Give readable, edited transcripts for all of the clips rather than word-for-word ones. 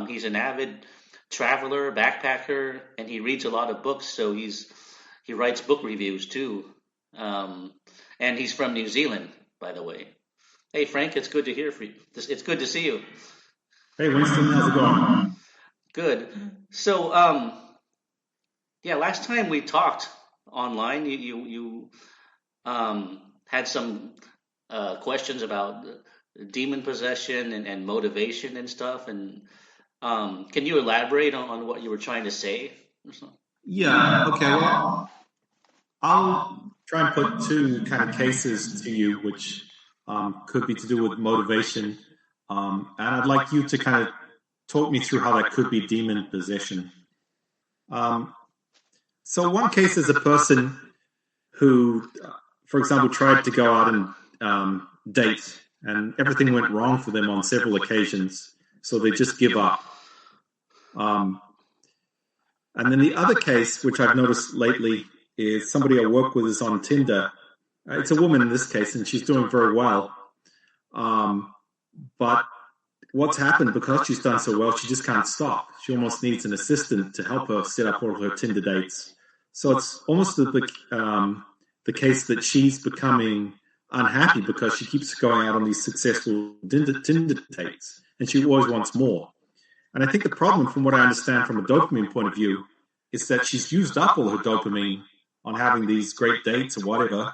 He's an avid traveler, backpacker, and he reads a lot of books. So he writes book reviews too. Um, and he's from New Zealand, by the way. Hey Frank, it's good to hear from you. It's good to see you. Hey Winston, how's it going? Good. So yeah, last time we talked online, you had some questions about demon possession and motivation and stuff. And can you elaborate on what you were trying to say? Yeah, okay, well, I'll try and put two kind of cases to you, which could be to do with motivation. And I'd like you to kind of talk me through how that could be demon possession. Um, so, one case is a person who, for example, tried to go out and date, and everything went wrong for them on several occasions, so they just give up. Um, and then the other case, which I've noticed lately, is somebody I work with is on Tinder. It's a woman in this case, and she's doing very well. But what's happened, because she's done so well, she just can't stop. She almost needs an assistant to help her set up all her Tinder dates. So it's almost the case that she's becoming unhappy because she keeps going out on these successful Tinder dates, and she always wants more. And I think the problem, from what I understand from a dopamine point of view, is that she's used up all her dopamine on having these great dates or whatever,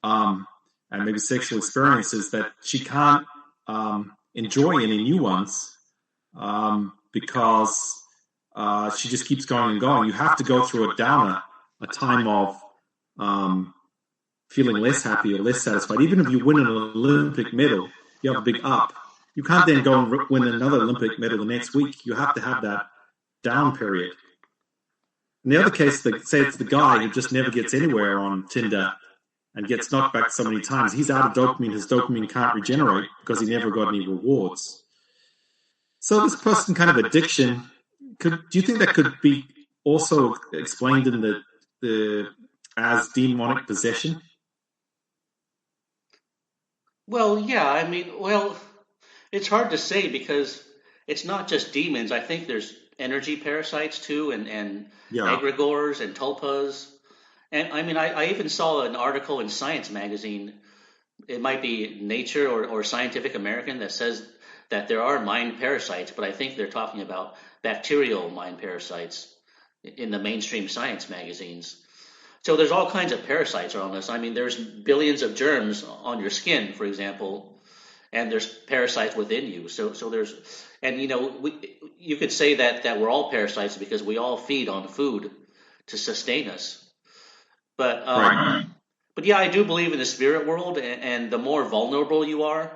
and maybe sexual experiences, that she can't enjoy any new ones because she just keeps going and going. You have to go through a downer, a time of feeling less happy or less satisfied. Even if you win an Olympic medal, you have a big up. You can't then go and win another Olympic medal the next week. You have to have that down period. In the other case, say it's the guy who just never gets anywhere on Tinder and gets knocked back so many times. He's out of dopamine. His dopamine can't regenerate because he never got any rewards. So this person kind of addiction, do you think that could be also explained in the as demonic possession? Well, yeah, I mean, well, it's hard to say because it's not just demons. I think there's energy parasites too, and Yeah. egregores and tulpas. And I mean, I even saw an article in Science magazine. It might be Nature or Scientific American that says that there are mind parasites, but I think they're talking about bacterial mind parasites in the mainstream science magazines. So there's all kinds of parasites around us. I mean, there's billions of germs on your skin, for example, and there's parasites within you. So there's, and you could say that we're all parasites because we all feed on food to sustain us. But Right. but yeah, I do believe in the spirit world, and the more vulnerable you are,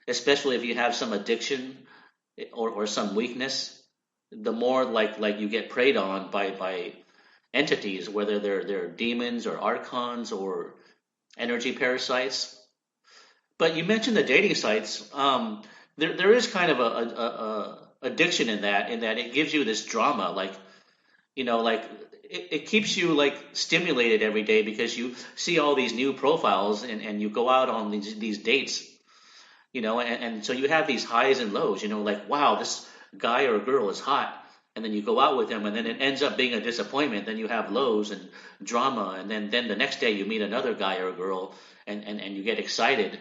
especially if you have some addiction or some weakness, the more like you get preyed on by entities, whether they're demons or archons or energy parasites. But you mentioned the dating sites. There is kind of a addiction in that it gives you this drama, like it keeps you like stimulated every day because you see all these new profiles and you go out on these dates, and so you have these highs and lows, like wow, this guy or girl is hot, and then you go out with them and then it ends up being a disappointment. Then you have lows and drama, and then the next day you meet another guy or a girl and you get excited.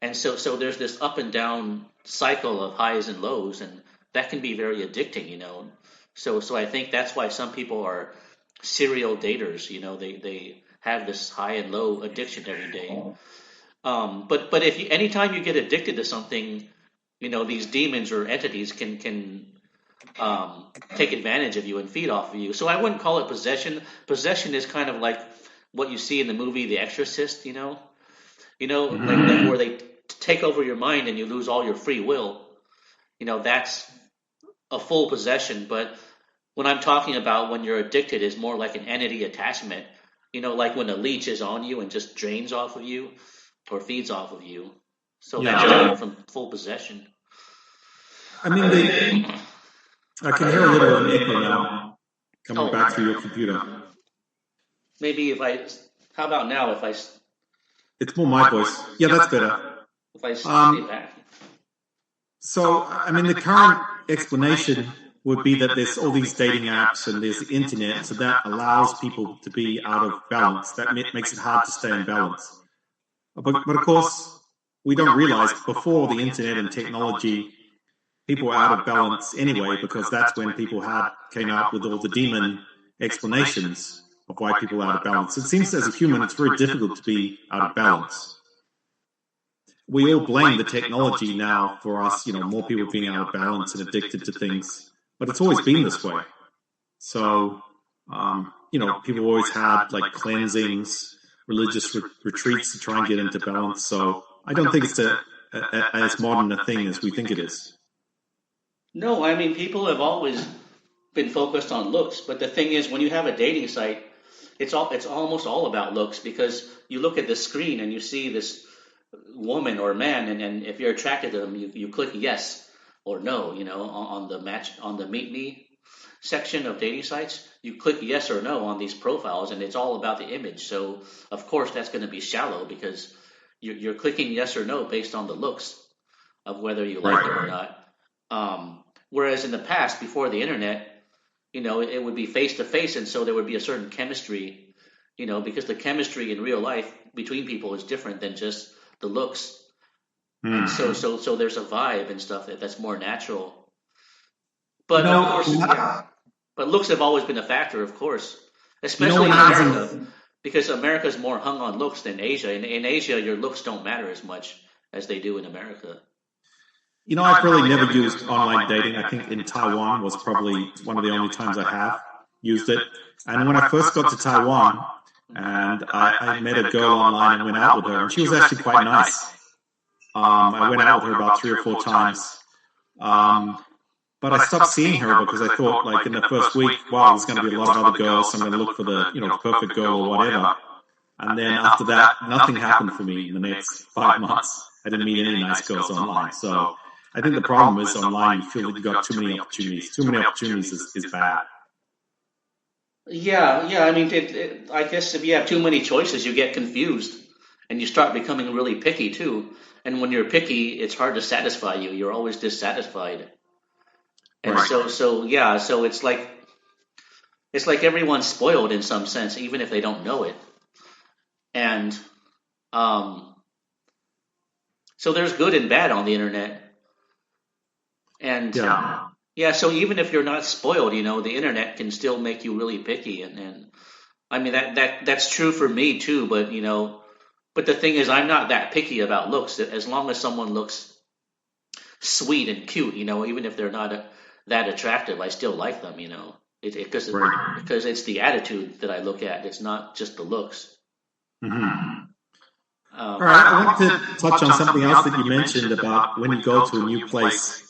And so there's this up and down cycle of highs and lows, and that can be very addicting. So I think that's why some people are serial daters. They have this high and low addiction every day. But if anytime you get addicted to something, these demons or entities can take advantage of you and feed off of you. So I wouldn't call it possession. Possession is kind of like what you see in the movie The Exorcist. Like where they take over your mind and you lose all your free will. That's a full possession. But when I'm talking about when you're addicted is more like an entity attachment. Like when a leech is on you and just drains off of you or feeds off of you. So that's Yeah. different from full possession. I mean, I can hear a little of an echo now coming Oh, back through your computer. maybe how about now It's more my voice. Yeah, that's better. if I Um, stay back? So, I mean, the current explanation would be that there's all these dating apps and there's the internet, so that allows people to be out of balance. That makes it hard to stay in balance. But of course, we don't realize before the internet and technology, people were out of balance anyway, because that's when people came out with all the demon explanations of why people are out of balance. It seems as a human, it's very difficult to be out of balance. We all blame the technology now for us, more people being out of balance and addicted to things, but it's always been this way. So, people always had like cleansings, religious retreats to try and get into balance. So I don't think it's as modern a thing as we think it is. No, I mean, people have always been focused on looks, but the thing is, when you have a dating site, it's almost all about looks, because you look at the screen and you see this woman or man, and if you're attracted to them, you click yes or no, on the meet me section of dating sites, you click yes or no on these profiles, and it's all about the image. So of course that's going to be shallow, because you're clicking yes or no based on the looks of whether you like them or not. Whereas in the past, before the internet, it would be face to face, and so there would be a certain chemistry, because the chemistry in real life between people is different than just the looks. And so there's a vibe and stuff that's more natural. But of course, but looks have always been a factor, of course, especially in America, because America's more hung on looks than Asia. In Asia, your looks don't matter as much as they do in America. I've really never used online dating. I think in Taiwan was probably one of the only times I have used it. And when I first got to Taiwan, and I met a girl online and went out with her, and she was actually quite nice. I went out with her about 3 or 4 times. But I stopped seeing her because I thought, like, in the first week, wow, there's going to be a lot of other girls, so I'm going to look for the perfect girl or whatever. And then after that, nothing happened for me in the next 5 months. I didn't meet any nice girls online. So I think the problem is online, you feel that you've got too many opportunities. Too many opportunities is bad. Yeah. I mean, I guess if you have too many choices, you get confused, and you start becoming really picky too. And when you're picky, it's hard to satisfy you. You're always dissatisfied. And so it's like everyone's spoiled in some sense, even if they don't know it. And so there's good and bad on the internet. And so even if you're not spoiled, the internet can still make you really picky. And I mean that's true for me too. But the thing is, I'm not that picky about looks. As long as someone looks sweet and cute, even if they're not that attractive, I still like them. Because it's the attitude that I look at. It's not just the looks. Mm-hmm. All right, I want to touch on something else that you mentioned about when you go to a new place.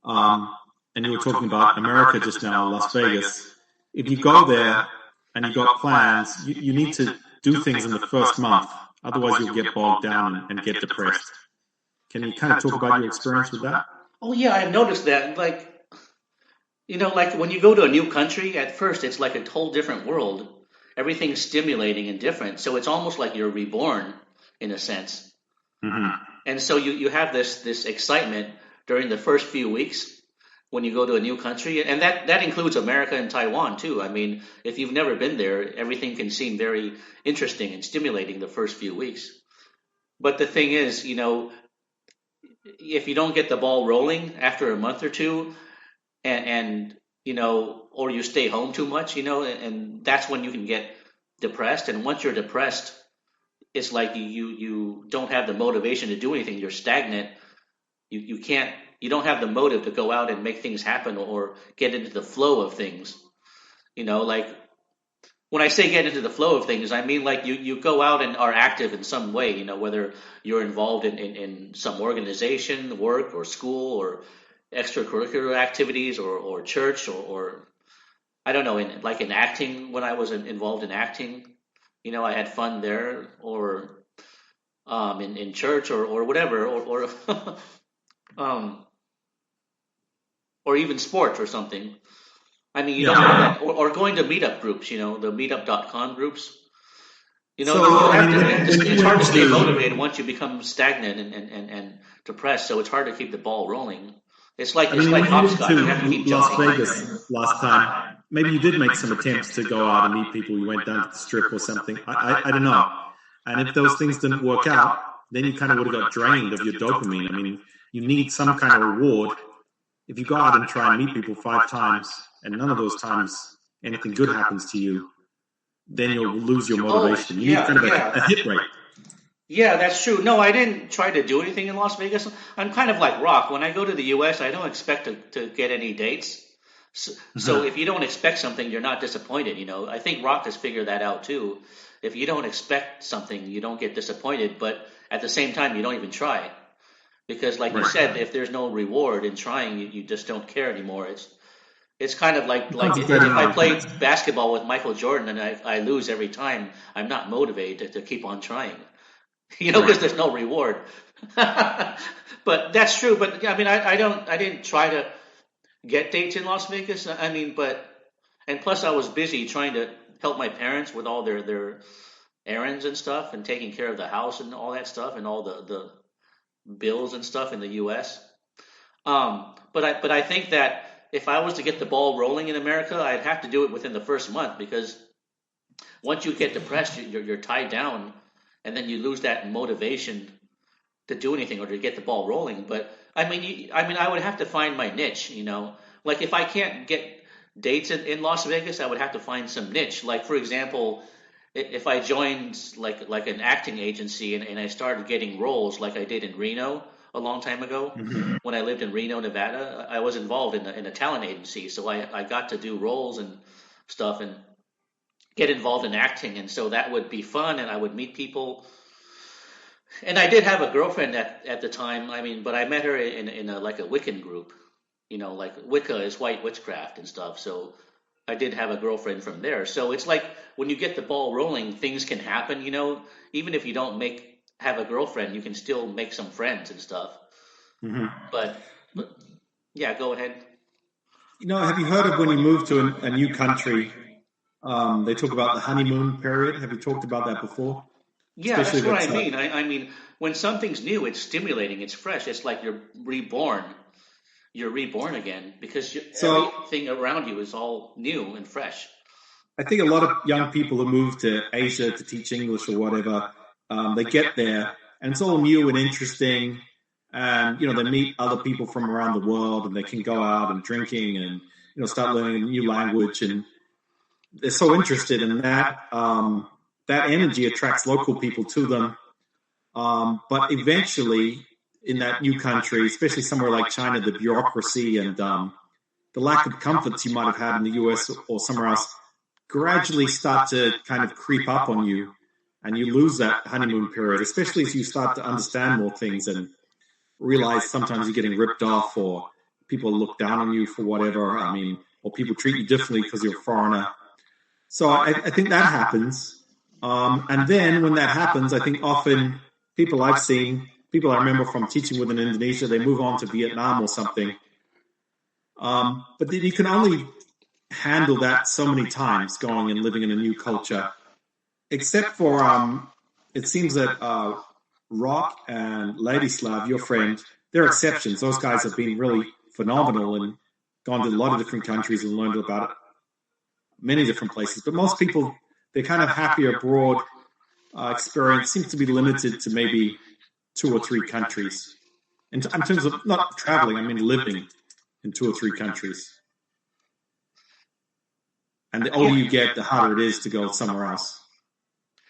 And you were talking about America just now, Las Vegas. If you go there and you've got plans, you need to do things in the first month. Otherwise, you'll get bogged down and get depressed. Can you kind of talk about your experience with that? Oh, yeah, I've noticed that. Like when you go to a new country, at first it's like a whole different world. Everything's stimulating and different. So it's almost like you're reborn in a sense. Mm-hmm. And so you have this excitement during the first few weeks when you go to a new country. And that includes America and Taiwan too. I mean, if you've never been there, everything can seem very interesting and stimulating the first few weeks. But the thing is, if you don't get the ball rolling after a month or two, and or you stay home too much, and that's when you can get depressed. And once you're depressed, it's like you don't have the motivation to do anything. You're stagnant. You don't have the motive to go out and make things happen or get into the flow of things. Like when I say get into the flow of things, I mean like you go out and are active in some way, whether you're involved in some organization, work or school or extracurricular activities or church or I don't know, in acting, when I was involved in acting, I had fun there, or in church or whatever, or or even sports or something. I mean, you don't have that, or going to meetup groups, the meetup.com groups. It's hard to stay motivated once you become stagnant and depressed. So it's hard to keep the ball rolling. I mean, when you went hopscotch. You have to to keep Las jumping. Vegas last time, maybe you did make some attempts to go out and meet people. You went down to the strip or something. I don't know. And if those things didn't work out, then you kind of would have got drained of your dopamine. I mean, you need some kind of reward. If you go out and try and meet people 5 times, and none of those times anything good happens to you, then you'll lose your motivation. You need kind of a hit rate. Yeah, that's true. No, I didn't try to do anything in Las Vegas. I'm kind of like Rock. When I go to the U.S., I don't expect to get any dates. So if you don't expect something, you're not disappointed. I think Rock has figured that out too. If you don't expect something, you don't get disappointed. But at the same time, you don't even try because, like you said, if there's no reward in trying, you just don't care anymore. It's kind of like if I play basketball with Michael Jordan and I lose every time, I'm not motivated to keep on trying. Because there's no reward. But that's true. But I mean, I didn't try to get dates in Las Vegas. I mean, and plus I was busy trying to help my parents with all their errands and stuff and taking care of the house and all that stuff and all the bills and stuff in the U.S. But I think that if I was to get the ball rolling in America, I'd have to do it within the first month because once you get depressed, you're tied down. And then you lose that motivation to do anything or to get the ball rolling. But I mean, I would have to find my niche. Like if I can't get dates in Las Vegas, I would have to find some niche. Like for example, if I joined like an acting agency and I started getting roles like I did in Reno a long time ago when I lived in Reno, Nevada, I was involved in a talent agency, so I got to do roles and stuff and get involved in acting, and so that would be fun, and I would meet people. And I did have a girlfriend at the time. I mean, but I met her in a Wiccan group. Like Wicca is white witchcraft and stuff. So I did have a girlfriend from there. So it's like when you get the ball rolling, things can happen. Even if you don't have a girlfriend, you can still make some friends and stuff. But yeah, go ahead. Have you heard of when you move to a new country? They talk about the honeymoon period. Have you talked about that before? Yeah, that's what I mean. I mean, when something's new, it's stimulating, it's fresh. It's like you're reborn. You're reborn again because everything around you is all new and fresh. I think a lot of young people who move to Asia to teach English or whatever, they get there and it's all new and interesting. And, they meet other people from around the world and they can go out and drinking and, start learning a new language, and they're so interested in that. That energy attracts local people to them. But eventually, in that new country, especially somewhere like China, the bureaucracy and the lack of comforts you might have had in the US or somewhere else gradually start to kind of creep up on you, and you lose that honeymoon period, especially as you start to understand more things and realize sometimes you're getting ripped off or people look down on you for whatever. I mean, or people treat you differently because you're a foreigner. So I think that happens. And then when that happens, I think often people I've seen, people I remember from teaching with in Indonesia, they move on to Vietnam or something. But then you can only handle that so many times going and living in a new culture, except for it seems that Rock and Ladislav, your friend, they're exceptions. Those guys have been really phenomenal and gone to a lot of different countries and learned about it, many different places. But most people, they're kind of happy abroad experience seems to be limited to maybe 2 or 3 countries. In terms of not traveling, I mean living in 2 or 3 countries. And the older you get, the harder it is to go somewhere else.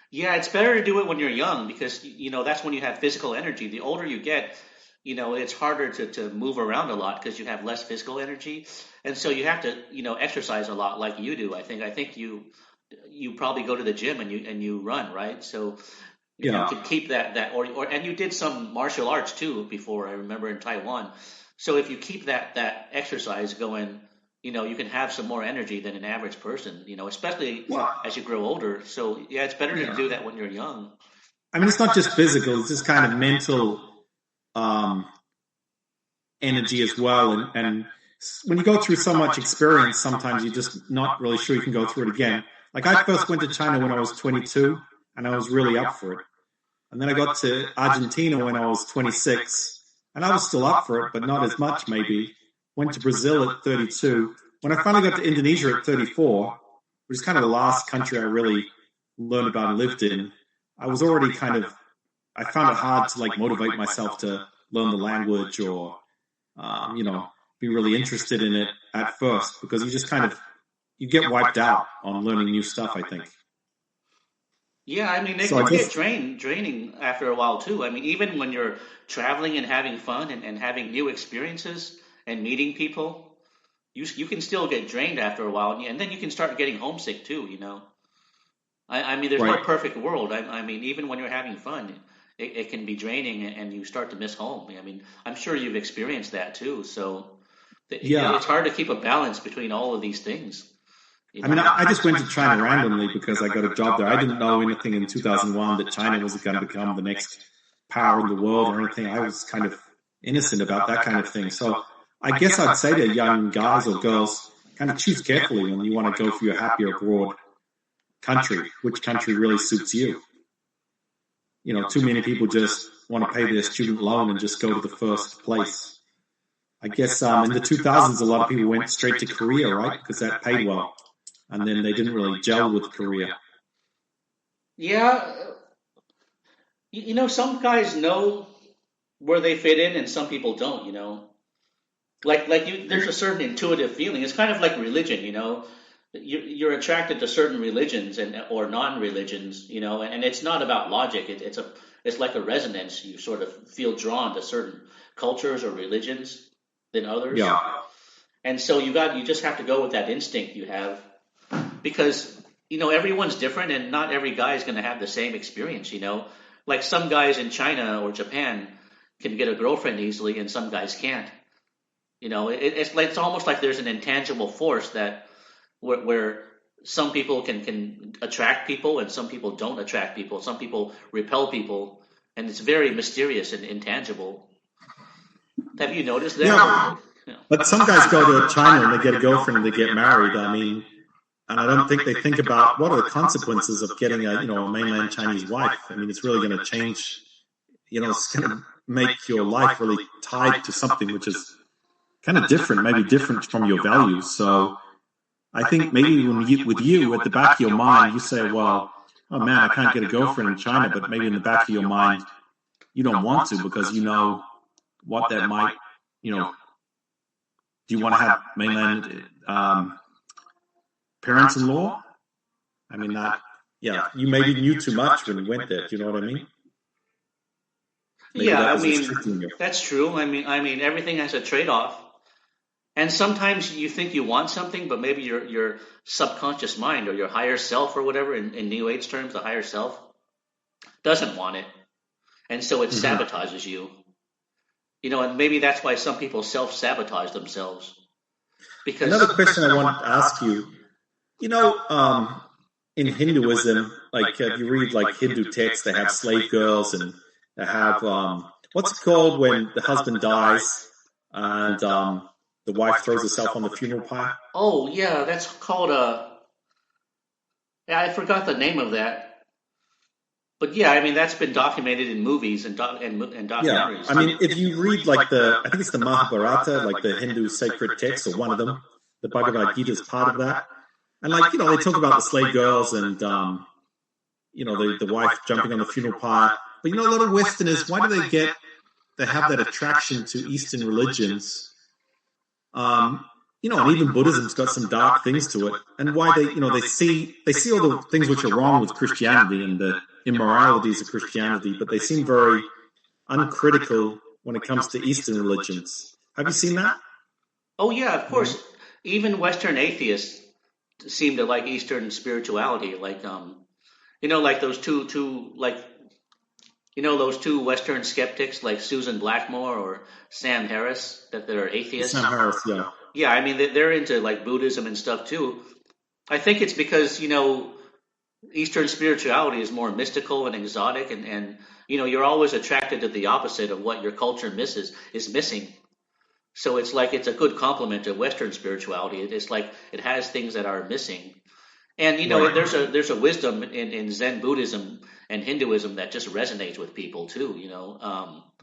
Yeah, it's better to do it when you're young because, that's when you have physical energy. The older you get, it's harder to move around a lot because you have less physical energy. And so you have to, exercise a lot like you do. I think you probably go to the gym and you run, right? So you can keep that or and you did some martial arts too before, I remember, in Taiwan. So if you keep that exercise going, you can have some more energy than an average person, especially as you grow older. So yeah, it's better to do that when you're young. I mean, it's not just physical; it's just kind of mental energy as well. And when you go through so much experience, sometimes you're just not really sure you can go through it again. Like I first went to China when I was 22, and I was really up for it. And then I got to Argentina when I was 26, and I was still up for it, but not as much maybe. went to Brazil at 32. When I finally got to Indonesia at 34, which is kind of the last country I really learned about and lived in, I was already I found it hard to like motivate myself to learn the language or, be really interested in it at first, because you just you get wiped out on learning new stuff, I think. Yeah, I mean, it can get draining after a while too. I mean, even when you're traveling and having fun and having new experiences and meeting people, you can still get drained after a while, and then you can start getting homesick too. I mean, there's no Right. perfect world. I mean, even when you're having fun, it can be draining, and you start to miss home. I mean, I'm sure you've experienced that too. So Yeah. it's hard to keep a balance between all of these things. I mean, I just went to China randomly because I got a job there. I didn't know anything in 2001 that China was going to become the next power in the world or anything. I was kind of innocent about that kind of thing. So I guess I'd say to young guys or girls, kind of choose carefully when you want to go for your happier abroad country, which country really suits you. Too many people just want to pay their student loan and just go to the first place. I guess in the 2000s, a lot of people went straight to Korea, right? Because that paid well. And then they didn't really gel with Korea. Yeah, some guys know where they fit in, and some people don't. There's a certain intuitive feeling. It's kind of like religion. You're attracted to certain religions or non-religions. And it's not about logic. It's like a resonance. You sort of feel drawn to certain cultures or religions than others. Yeah. And so you just have to go with that instinct you have, because everyone's different, and not every guy is going to have the same experience. Like some guys in China or Japan can get a girlfriend easily, and some guys can't. It's almost like there's an intangible force that where some people can attract people and some people don't attract people. Some people repel people, and it's very mysterious and intangible. Have you noticed that? Yeah. But some guys go to China and they get a girlfriend and they get married. I mean, and I don't think they think about what are the consequences of getting a mainland Chinese wife. I mean, it's really going to change. It's going to make your life really tied to something which is kind of different, maybe different from your values. So I think maybe with you at the back of your mind, you say, well, oh man, I can't get a girlfriend in China, but maybe in the back of your mind, you don't want to, because you know what that might, do you want to have mainland parents-in-law? I mean, you maybe knew too much when you went there. Do you know what I mean? Maybe I mean, that's true. I mean, everything has a trade-off. And sometimes you think you want something, but maybe your subconscious mind or your higher self or whatever, in New Age terms, the higher self, doesn't want it. And so it sabotages you. And maybe that's why some people self-sabotage themselves. Because another question I want to ask you, in Hinduism, like if you read like Hindu texts, they have slave girls, and they have, what's it called when the husband dies and the wife throws herself on the funeral pyre? Oh, yeah, that's called I forgot the name of that. But yeah, I mean, that's been documented in movies and documentaries. Yeah, I mean, if you read like I think it's the Mahabharata, like the Hindu sacred text, or one of them, the Bhagavad Gita is part of that. And like, they talk about the slave girls and, the wife jumping on the funeral pyre. But a lot of Westerners, why do they have that attraction to Eastern religions? And even Buddhism's got some dark things to it. And why they see all the things which are wrong with Christianity and the immoralities of Christianity, but they seem very uncritical when it comes to Eastern religions. Have you seen that? Oh yeah, of course. Mm-hmm. Even Western atheists seem to like Eastern spirituality, like like those two those two Western skeptics like Susan Blackmore or Sam Harris that are atheists. Sam Harris, yeah. Yeah, I mean they're into like Buddhism and stuff too. I think it's because Eastern spirituality is more mystical and exotic, and you're always attracted to the opposite of what your culture is missing. So it's like it's a good complement to Western spirituality. It's like it has things that are missing. And right. There's a wisdom in Zen Buddhism and Hinduism that just resonates with people too,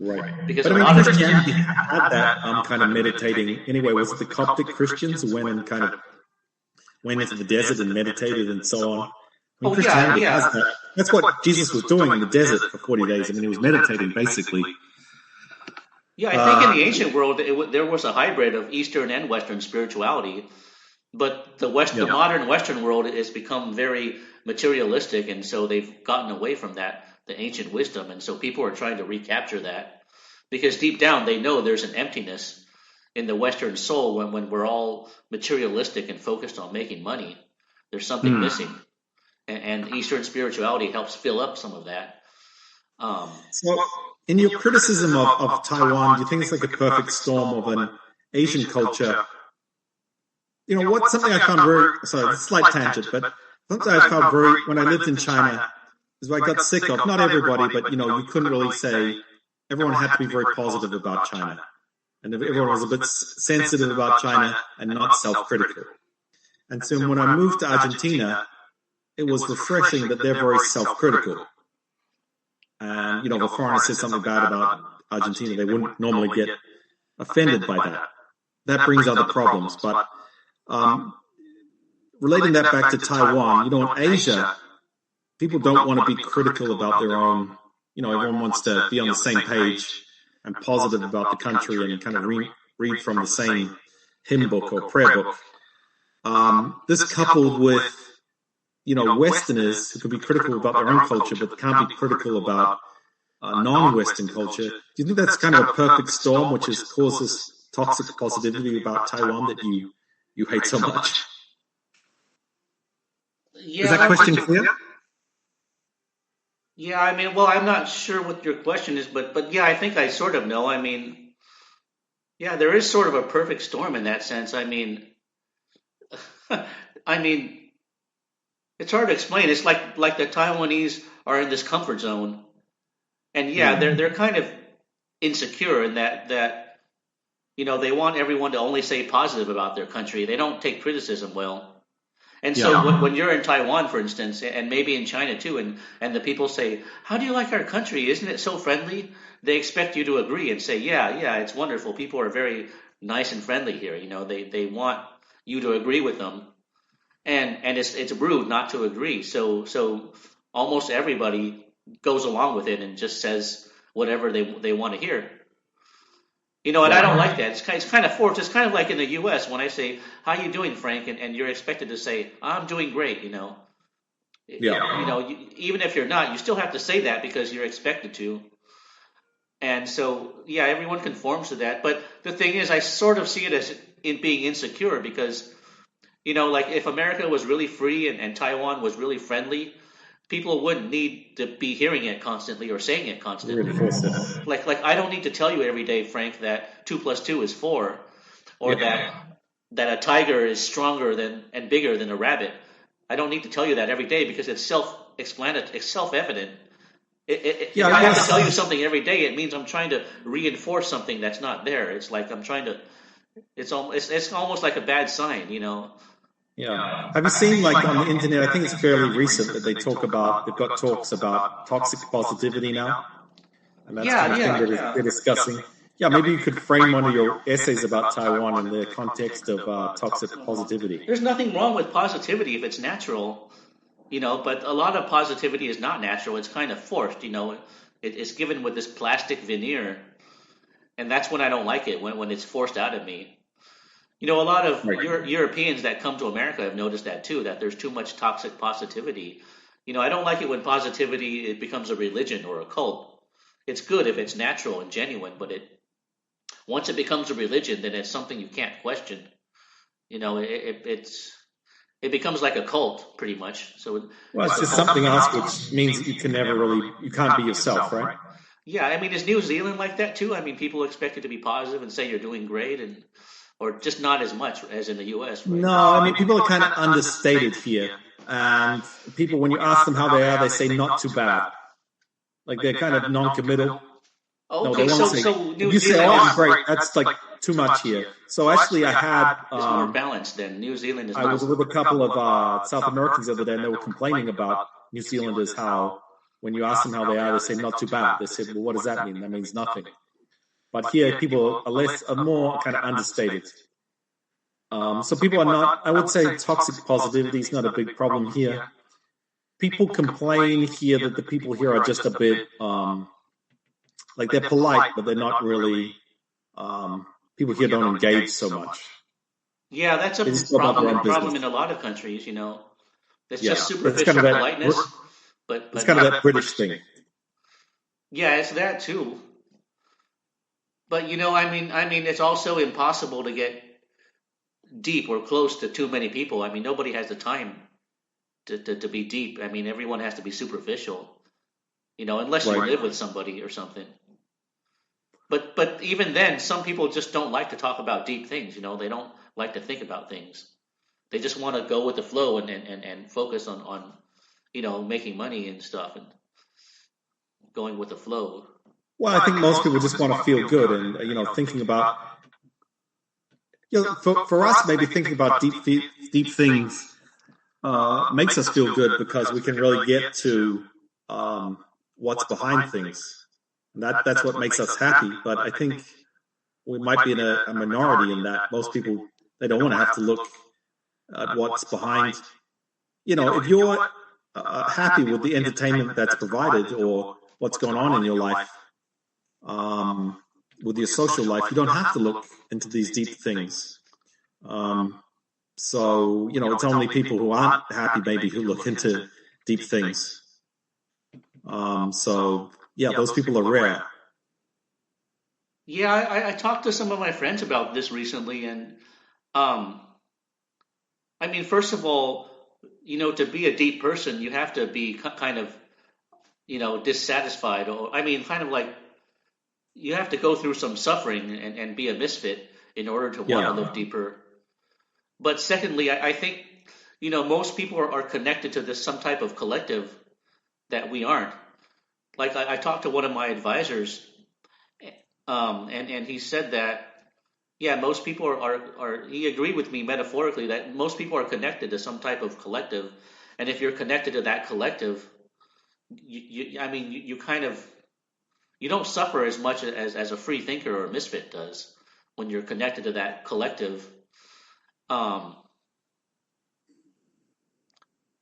Right. because But a I mean, lot of Christianity had that kind of meditating. Anyway, was it the Coptic Christians who went and kind of went into the desert and meditated and so on? I mean, Christianity has that. That's what Jesus was doing in the desert for 40 days. I mean, he was meditating basically. Yeah, I think in the ancient world, there was a hybrid of Eastern and Western spirituality, but the modern Western world has become very materialistic, and so they've gotten away from the ancient wisdom, and so people are trying to recapture that, because deep down they know there's an emptiness in the Western soul when we're all materialistic and focused on making money. There's something missing, and Eastern spirituality helps fill up some of that. So, in your criticism of Taiwan, do you think it's like a perfect storm of an Asian culture? What's something I found very, sorry, it's a slight tangent, but something I found very, when I lived in China, is what I got sick of, not everybody, but, you couldn't really say, everyone had to be very positive about China. And everyone was a bit sensitive about China and not self-critical. And so when I moved to Argentina, it was refreshing that they're very self-critical. And, if a foreigner says something bad about Argentina, they wouldn't normally get offended by that. That brings other problems. But relating that back to Taiwan, in Asia, people don't want to be critical about their own, everyone wants to be on the same page and positive about the country and kind of read from the same hymn book or prayer book. This coupled with, Westerners who can be critical about their own culture, but can't be critical about non-Western culture. Do you think that's kind of a perfect storm, which has caused this toxic positivity about Taiwan that you hate so much? Yeah, is that question clear? Yeah, I mean, well, I'm not sure what your question is, but yeah, I think I sort of know. I mean, yeah, there is sort of a perfect storm in that sense. I mean, it's hard to explain. It's like the Taiwanese are in this comfort zone, and they're kind of insecure in that they want everyone to only say positive about their country. They don't take criticism well. And so when you're in Taiwan, for instance, and maybe in China too, and the people say, "How do you like our country? Isn't it so friendly?" They expect you to agree and say, "Yeah, it's wonderful. People are very nice and friendly here." They want you to agree with them, and it's rude not to agree. So almost everybody goes along with it and just says whatever they want to hear. And I don't like that. It's kind of forced. It's kind of like in the U.S. when I say, "How you doing, Frank?" and you're expected to say, "I'm doing great." Even if you're not, you still have to say that because you're expected to. And so, everyone conforms to that. But the thing is, I sort of see it as in being insecure because, like if America was really free and Taiwan was really friendly, people wouldn't need to be hearing it constantly or saying it constantly. Like I don't need to tell you every day, Frank, that 2 + 2 is 4, or that a tiger is stronger and bigger than a rabbit. I don't need to tell you that every day because it's self-explanatory, it's self-evident. If I have to tell you something every day, it means I'm trying to reinforce something that's not there. It's like I'm trying to. It's almost like a bad sign, Yeah. Have you seen, like, on the internet, I think it's fairly recent that they've got talks about toxic positivity now? And that's the thing they're discussing. Yeah, maybe you could frame one of your essays about Taiwan in the context of toxic positivity. There's nothing wrong with positivity if it's natural, but a lot of positivity is not natural. It's kind of forced, It's given with this plastic veneer, and that's when I don't like it, when it's forced out of me. A lot of Europeans that come to America have noticed that too, that there's too much toxic positivity. I don't like it when positivity it becomes a religion or a cult. It's good if it's natural and genuine, but once it becomes a religion, then it's something you can't question. It becomes like a cult pretty much. So it's just something else, which means that you can't be yourself, right? Yeah, I mean, is New Zealand like that too? I mean, people expect you to be positive and say you're doing great or just not as much as in the U.S. Right? No, I mean, people are kind of understated here. And people, when you ask them how they are, they say not too bad. Like they're kind of non-committal. Okay, no, so New you Zealand say, "Oh, I'm great," that's like too much here. So actually, I had it's more balanced than New Zealand is. I was with a couple of South Americans the other day, and they were complaining about New Zealanders, how when you ask them how they are, they say not too bad. They say, well, what does that mean? That means nothing. But here, people are more kind of understated. So people are not, I would say toxic positivity is not a big problem here. People complain here that the people here are just a bit, like they're polite, but they're not really, people here don't engage so much. Yeah, that's a problem in a lot of countries, It's just superficial politeness. But it's kind of that British thing. Yeah, it's that too. But I mean, it's also impossible to get deep or close to too many people. I mean, nobody has the time to be deep. I mean, everyone has to be superficial, unless you live with somebody or something. But even then, some people just don't like to talk about deep things. They don't like to think about things. They just want to go with the flow and focus on making money and stuff and going with the flow. Well, I think most people just want to feel good and, thinking about, for us, maybe thinking about deep things makes us feel good because we can really get to what's behind things. And that's what makes us happy. But I think we might be in a minority in that. Most people, they don't want to have to look at what's behind. If you're happy with the entertainment that's provided or what's going on in your life, with your social life, you don't have to look into these deep things. So, it's only people who aren't happy maybe who look into deep things. So, yeah, those people are rare. Yeah, I talked to some of my friends about this recently, and I mean, first of all, to be a deep person, you have to be kind of, dissatisfied, or I mean, kind of like you have to go through some suffering and be a misfit in order to want to live deeper. But secondly, I think, most people are connected to this some type of collective that we aren't. Like I talked to one of my advisors, and he said that, yeah, most people are. He agreed with me metaphorically that most people are connected to some type of collective, and if you're connected to that collective, you kind of, you don't suffer as much as a free thinker or a misfit does when you're connected to that collective.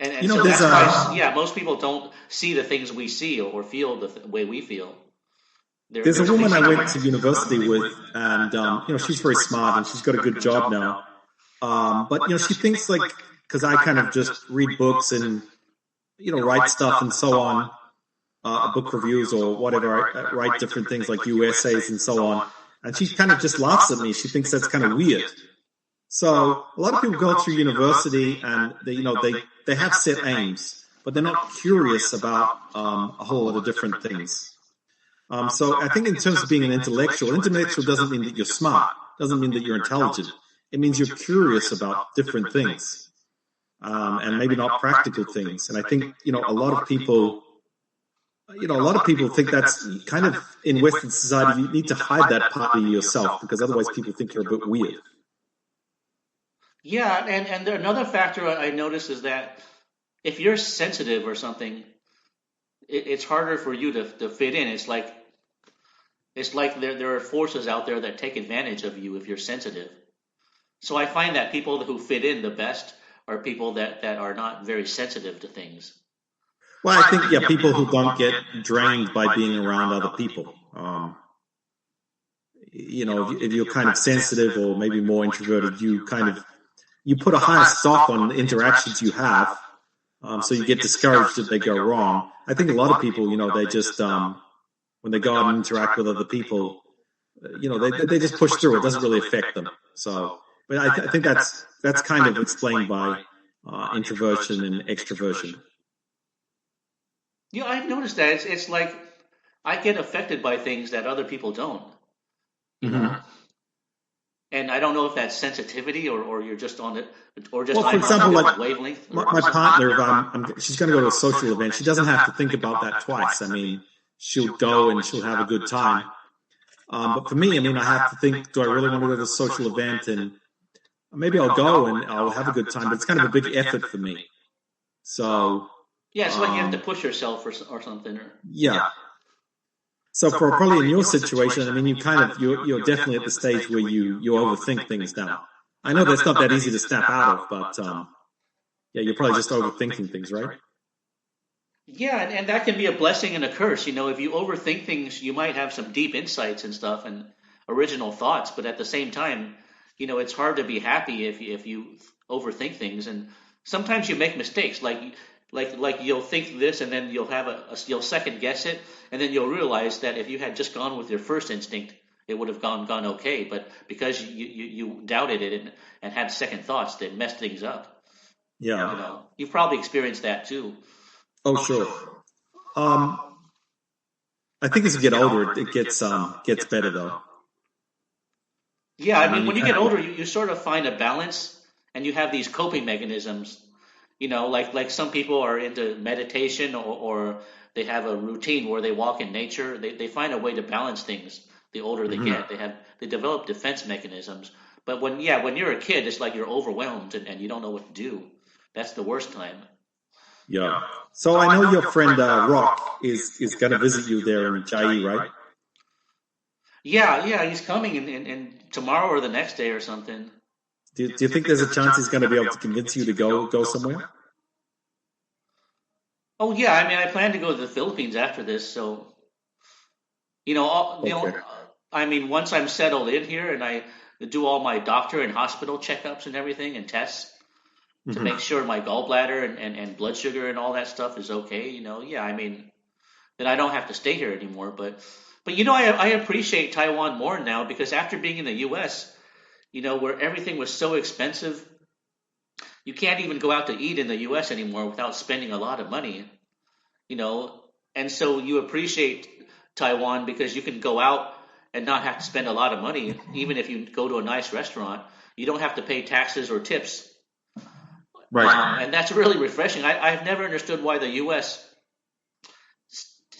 And so that's why, most people don't see the things we see or feel the way we feel. There's a woman I went to university with, and she's very smart and she's got a good job now. But she thinks because I kind of just read books and write stuff and so on, book reviews or whatever. I write different things like essays and so on, and she kind of just laughs at me. She thinks that's kind of weird. So a lot of people go through university and they have set aims, but they're not curious about a whole lot of different things. So I think in terms of being an intellectual doesn't mean that you're smart, doesn't mean that you're intelligent. It means you're curious about different things, and maybe not practical things. And I think, a lot of people think that's kind of in Western society, you need to hide that part of yourself because otherwise people think you're a bit weird. Yeah, and another factor I noticed is that if you're sensitive or something, it's harder for you to fit in. It's like there are forces out there that take advantage of you if you're sensitive. So I find that people who fit in the best are people that are not very sensitive to things. Well, I think, people who don't get drained by being around other people. If you're kind of sensitive or maybe more introverted, you put a higher stock on the interactions you have, so you get discouraged if they go wrong. I think a lot of people, they just, when they go out and interact with other people, they just push through. It doesn't really affect them. So, but I think that's kind of explained by introversion and extroversion. Yeah, I've noticed that. It's like I get affected by things that other people don't. You know? And I don't know if that's sensitivity or you're just on it, or just for example, like wavelength. My partner, she's going to go to a social event. She doesn't have to think about that twice. I mean, she'll go and she'll have a good time. But for me, I have to think, do I really want to go to a social event? And maybe I'll go and I'll have a good time, but it's kind of a big effort for me. So, Yeah, it's like you have to Um, push yourself or something. Or yeah. So for probably in your situation, I mean, you're definitely at the stage where you overthink things now. I know that's not that easy to snap out of, but yeah, you're probably just overthinking things, right? yeah, and that can be a blessing and a curse. If you overthink things, you might have some deep insights and stuff and original thoughts, but at the same time, it's hard to be happy if you overthink things. And sometimes you make mistakes, like you'll think this, and then you'll have you'll second guess it, and then you'll realize that if you had just gone with your first instinct, it would have gone okay. But because you doubted it and had second thoughts, that messed things up. Yeah. You've probably experienced that too. Oh, sure. Um, I think as you get older, it gets better though. Yeah, I I mean, mean, you when you kind get of older, you sort of find a balance, and you have these coping mechanisms. Like some people are into meditation, or they have a routine where they walk in nature. They find a way to balance things. The older they mhm. get, they develop defense mechanisms. But when you're a kid, it's like you're overwhelmed and you don't know what to do. That's the worst time. Yeah. So I know your friend Rock is going to visit you there in Chai, right? Yeah, yeah, he's coming in tomorrow or the next day or something. Do you think there's a chance he's going to be able to convince you to go somewhere? Oh yeah, I mean, I plan to go to the Philippines after this, so Okay. I mean, once I'm settled in here and I do all my doctor and hospital checkups and everything and tests to Hmm. make sure my gallbladder and blood sugar and all that stuff is okay, yeah, I mean, then I don't have to stay here anymore. But I appreciate Taiwan more now because after being in the U.S., where everything was so expensive, you can't even go out to eat in the U.S. anymore without spending a lot of money, you know, and so you appreciate Taiwan because you can go out and not have to spend a lot of money, even if you go to a nice restaurant. You don't have to pay taxes or tips, Right. and that's really refreshing. I've never understood why the U.S.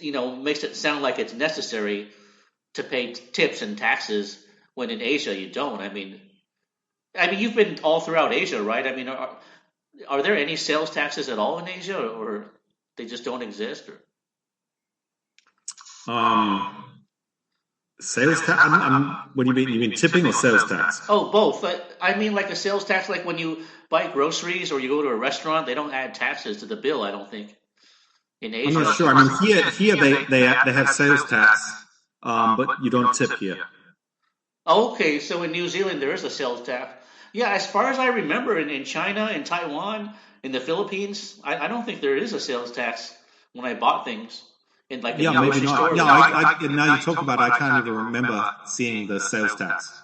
Makes it sound like it's necessary to pay tips and taxes when in Asia you don't. I mean, you've been all throughout Asia, right? I mean, are there any sales taxes at all in Asia, or they just don't exist? Or Um, sales tax. What do you mean? You mean tipping or sales tax? oh, both. I mean, like a sales tax, like when you buy groceries or you go to a restaurant, they don't add taxes to the bill. I don't think in I'm Asia. not sure. I mean, here they have sales tax, but you don't tip here. Oh, okay, so in New Zealand there is a sales tax. Yeah, as far as I remember, in China, in Taiwan, in the Philippines, I don't think there is a sales tax when I bought things in like in Yeah, the maybe grocery not. store. Yeah, now you talk about it, I can't even remember seeing the sales tax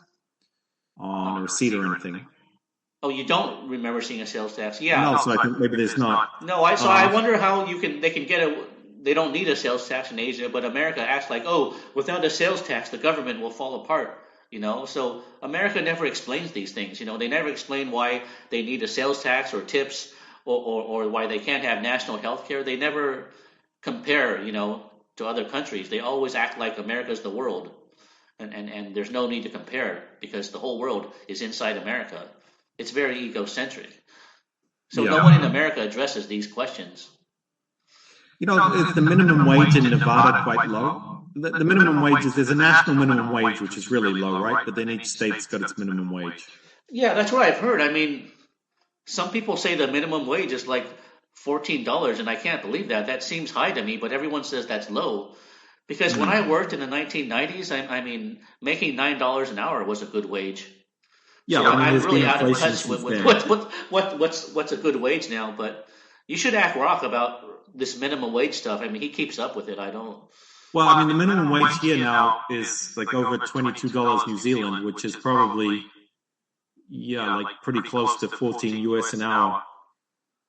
on a receipt or anything. Oh, you don't remember seeing a sales tax? No, Yeah. so I think maybe there's not. No, I Um, wonder how they can get a they don't need a sales tax in Asia, but America acts like, oh, without a sales tax, the government will fall apart. So America never explains these things. They never explain why they need a sales tax or tips, or why they can't have national health care. They never compare, to other countries. They always act like America's the world, and there's no need to compare because the whole world is inside America. It's very egocentric. So no one yeah. in America addresses these questions. Is the minimum wage in Nevada quite low? The minimum wage is there's a national minimum wage, which is really low, right? But then each state's got its minimum wage. Yeah, that's what I've heard. I mean, some people say the minimum wage is like $14, and I can't believe that. That seems high to me, but everyone says that's low. Because when I Hmm. worked in the 1990s, I mean, making $9 an hour was a good wage. Yeah, So I mean, I'm there's been really out of inflation touch with, since with then. what's a good wage now. But you should ask Rock about this minimum wage stuff. I mean, he keeps up with it. I don't. Well, I mean, the minimum wage here now is like over $22 New Zealand, which is probably, yeah, like pretty close to 14 US an hour.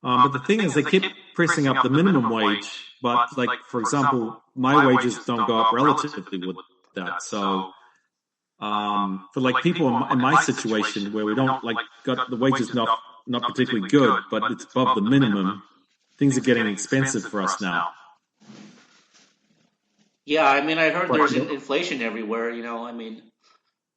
But the thing is, they keep pressing up the minimum wage, but like, for example, my wages don't go up relatively with that. So, for like people in my situation where we don't like got the wages not particularly good, but it's above the minimum, things are getting expensive for us now. Yeah, I mean, I heard But there's inflation everywhere. I mean,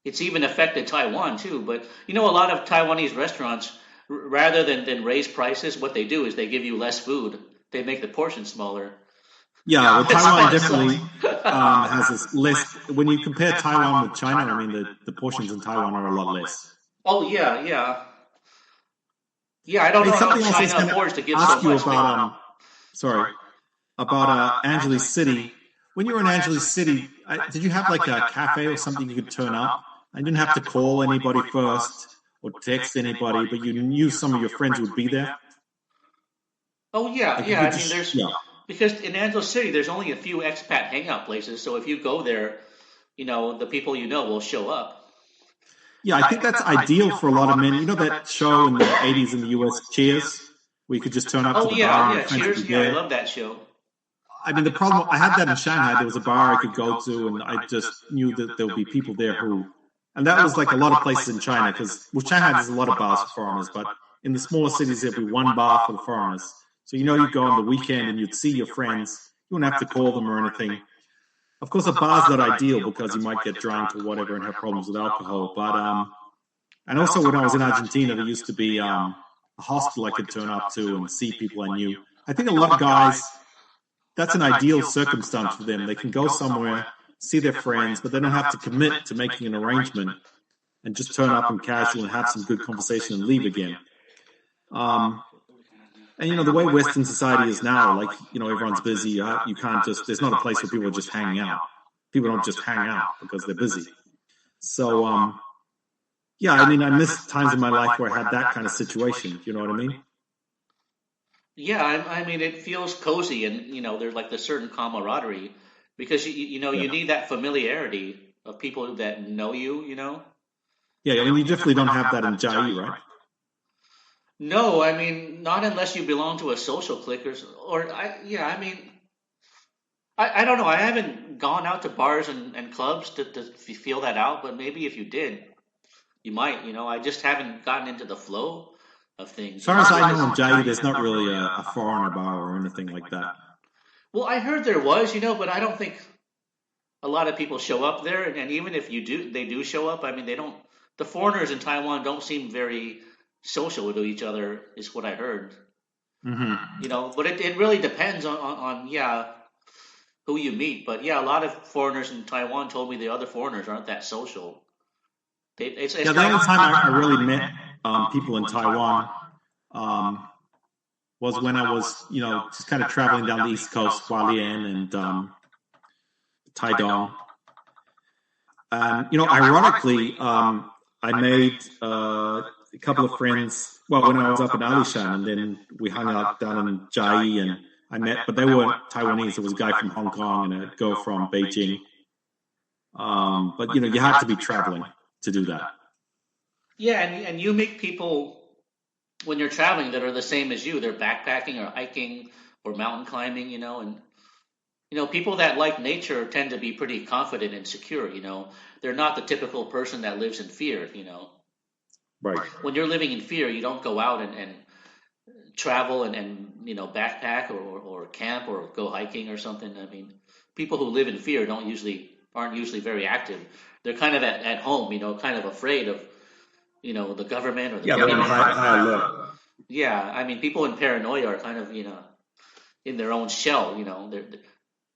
it's even affected Taiwan too. But a lot of Taiwanese restaurants, rather than raise prices, what they do is they give you less food. they make the portion smaller. Yeah, well, It's Taiwan fun. definitely has this less. When you compare Taiwan with China, I mean, the portions in Taiwan are a lot less. Oh yeah, yeah, yeah. I don't Hey, know how something else I was China going to affords to give so ask you much. about, sorry, about Angeles City. When you were in Angeles City, did you have like a cafe or something you could turn up? I didn't have to call anybody first or text anybody, but you knew some of your friends would be there. Oh yeah, Like you yeah. could I mean, just, there's yeah. because in Angeles City, there's only a few expat hangout places. So if you go there, the people you know will show up. Yeah, I think that's ideal for a lot of men. You know that show in the 80s in the US, Cheers, where you could just turn up to Oh the yeah, bar and yeah. your friends would Cheers. be Yeah, I there. love that show. I mean, the problem, I had that in Shanghai. There was a bar I could go to, and I just knew that there would be people there and that was like a lot of places in China, because, well, Shanghai, there's a lot of bars for foreigners, but in the smaller cities, there'd be one bar for the foreigners. So, you'd go on the weekend and you'd see your friends. You wouldn't have to call them or anything. Of course, a bar's not ideal because you might get drunk or whatever and have problems with alcohol, but, and also, when I was in Argentina, there used to be a hostel I could turn up to and see people I knew. I think a lot of guys, that's an ideal circumstance for them. They can go somewhere, see their friends, but they don't have to commit to making an arrangement and just turn up and casual and have some good conversation and leave again. And the way Western society is now, like, everyone's busy. You can't just, there's not a place where people are just hanging out. People don't just hang out because they're busy. So, yeah, I mean, I miss times in my life where I had that kind of situation. You know what I mean? Yeah, I mean, it feels cozy, and there's like this certain camaraderie because Yeah. you need that familiarity of people that know you. Yeah, I mean, you definitely don't have that in Jai, right? No, I mean, not unless you belong to a social clique or yeah, I mean, I don't know. I haven't gone out to bars and clubs to feel that out, but maybe if you did, you might. I just haven't gotten into the flow of As things. far as I know, in Jai, there's not really a foreigner bar or anything like that. Well, I heard there was, but I don't think a lot of people show up there, and even if they do show up. I mean, they don't. The foreigners in Taiwan don't seem very social to each other, is what I heard. Mm-hmm. But it really depends on yeah who you meet. But yeah, a lot of foreigners in Taiwan told me the other foreigners aren't that social. It's Yeah, the kind only of time I really met people in Taiwan um, was when I was, just kind of traveling down the East Coast, Hualien and Taidong. Ironically, I made a couple of friends. Well, when I was up in Alishan, and then we hung out down in Chiayi, and I met, but they weren't Taiwanese. There was a guy from Hong Kong and a girl from Beijing. But you had to be traveling to do that. yeah, and you meet people when you're traveling that are the same as you. They're backpacking or hiking or mountain climbing, and people that like nature tend to be pretty confident and secure. They're not the typical person that lives in fear. Right. When you're living in fear, you don't go out and travel and backpack or camp or go hiking or something. I mean, people who live in fear aren't usually very active. They're kind of at home, kind of afraid of the government or the Yeah, they're on police. high alert. Yeah, I mean, people in paranoia are kind of in their own shell.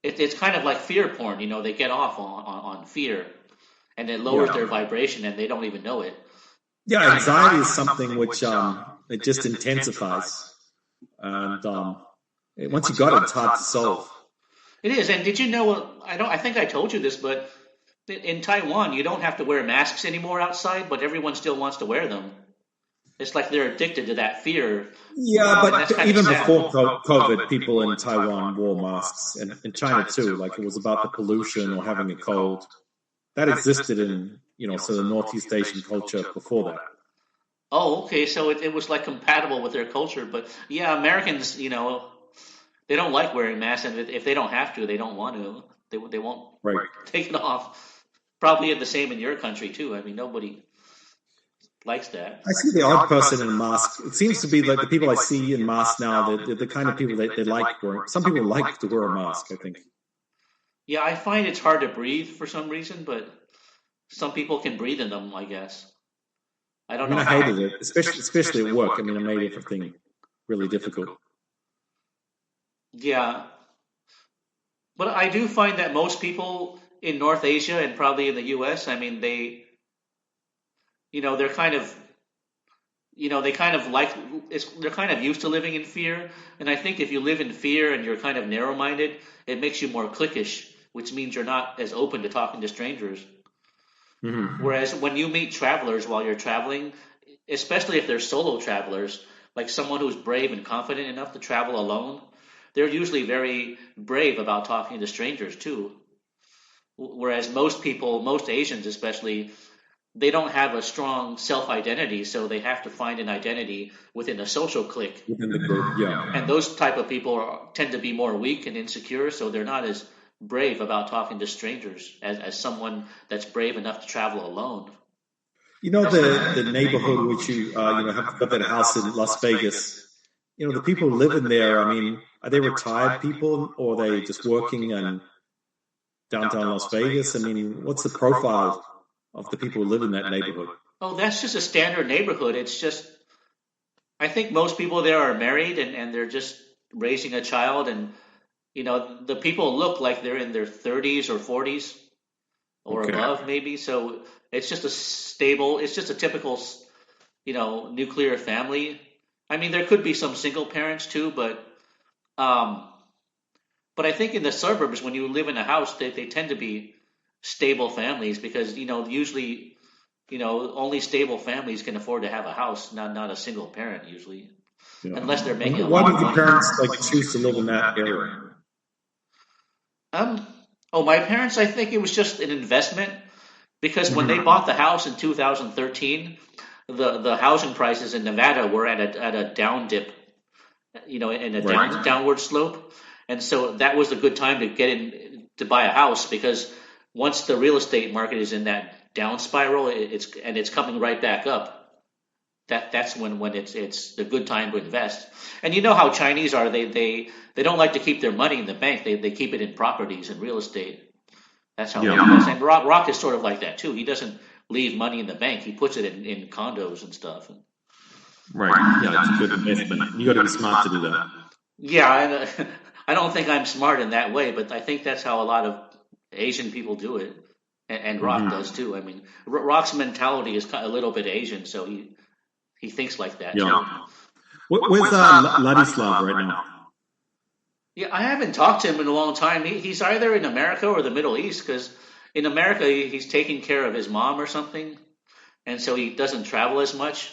It's kind of like fear porn. They get off on fear, and it lowers Yeah. their vibration, and they don't even know it. Yeah, anxiety is something which it just intensifies, and once you got it, it's hard to solve. It is. And did you know? I think I told you this, but in Taiwan, you don't have to wear masks anymore outside, but everyone still wants to wear them. It's like they're addicted to that fear. Yeah, And that's but kind of even sad. before COVID, people in Taiwan wore masks, and in China too. Like, it was about the pollution or having a cold. That existed in sort of Northeast Asian culture before that. Oh, okay. So it was like compatible with their culture. But yeah, Americans, they don't like wearing masks, and if they don't have to, they don't want to. They won't Right. take it off. Probably the same in your country too. I mean, nobody likes that. I see the odd person in a mask. It seems to be like the people I see in masks now, they're the kind of people they like wearing. Some people like to wear a mask, I think. Yeah, I find it's hard to breathe for some reason, but some people can breathe in them, I guess. I I don't mean, know I how. hated it, especially at work. I mean, it made everything really difficult. Yeah, but I do find that most people in North Asia and probably in the U.S., I mean, they're kind of, they kind of like, they're kind of used to living in fear. And I think if you live in fear and you're kind of narrow-minded, it makes you more cliquish, which means you're not as open to talking to strangers. Mm-hmm. Whereas when you meet travelers while you're traveling, especially if they're solo travelers, like someone who's brave and confident enough to travel alone, they're usually very brave about talking to strangers too. Whereas most people, most Asians especially, they don't have a strong self identity, so they have to find an identity within a social clique. Within the group, yeah. And those type of people tend to be more weak and insecure, so they're not as brave about talking to strangers as someone that's brave enough to travel alone. You know the neighborhood which you have got that house in Las Vegas. You know the people living there. I mean, are they retired people or are they just working in downtown Las Vegas? I mean, what's the profile of the people who live in that neighborhood? Oh, that's just a standard neighborhood. It's just, I think most people there are married and they're just raising a child. And, the people look like they're in their 30s or 40s or Okay. above, maybe. So it's just a typical, nuclear family. I mean, there could be some single parents too, um, but I think in the suburbs, when you live in a house, they tend to be stable families because, usually, only stable families can afford to have a house, not a single parent usually, Yeah. unless they're making a And why lot did of the money. parents like choose to live in that area? Um, oh, my parents, I think it was just an investment because when they Mm-hmm. bought the house in 2013, the housing prices in Nevada were at a down dip, in a Right. downward slope, and so that was a good time to get in to buy a house because once the real estate market is in that down spiral, it's coming right back up. That's when it's the good time to invest. And you know how Chinese are, they don't like to keep their money in the bank. They keep it in properties and real estate. That's how they Yeah. invest. And Rock is sort of like that too. He doesn't leave money in the bank. He puts it in condos and stuff. Right. Yeah, it's a good investment. You got to be smart to do that. Yeah, I don't think I'm smart in that way, but I think that's how a lot of Asian people do it, and Rock Mm-hmm. does too. I mean, Rock's mentality is a little bit Asian, so he thinks like that too. Yeah. Where's Ladislav right now? Yeah, I haven't talked to him in a long time. He's either in America or the Middle East because in America he's taking care of his mom or something, and so he doesn't travel as much.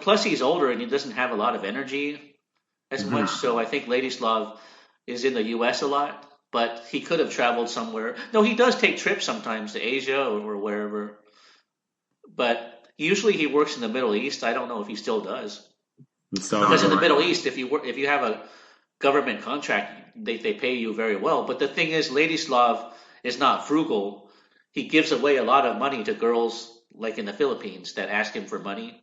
Plus he's older and he doesn't have a lot of energy as much. Mm-hmm. So I think Ladislav is in the U.S. a lot, but he could have traveled somewhere. No, he does take trips sometimes to Asia or wherever, but usually he works in the Middle East. I don't know if he still does In Saudi because in the Arabia. Middle East, if you have a government contract, they pay you very well. But the thing is, Ladislav is not frugal. He gives away a lot of money to girls like in the Philippines that ask him for money.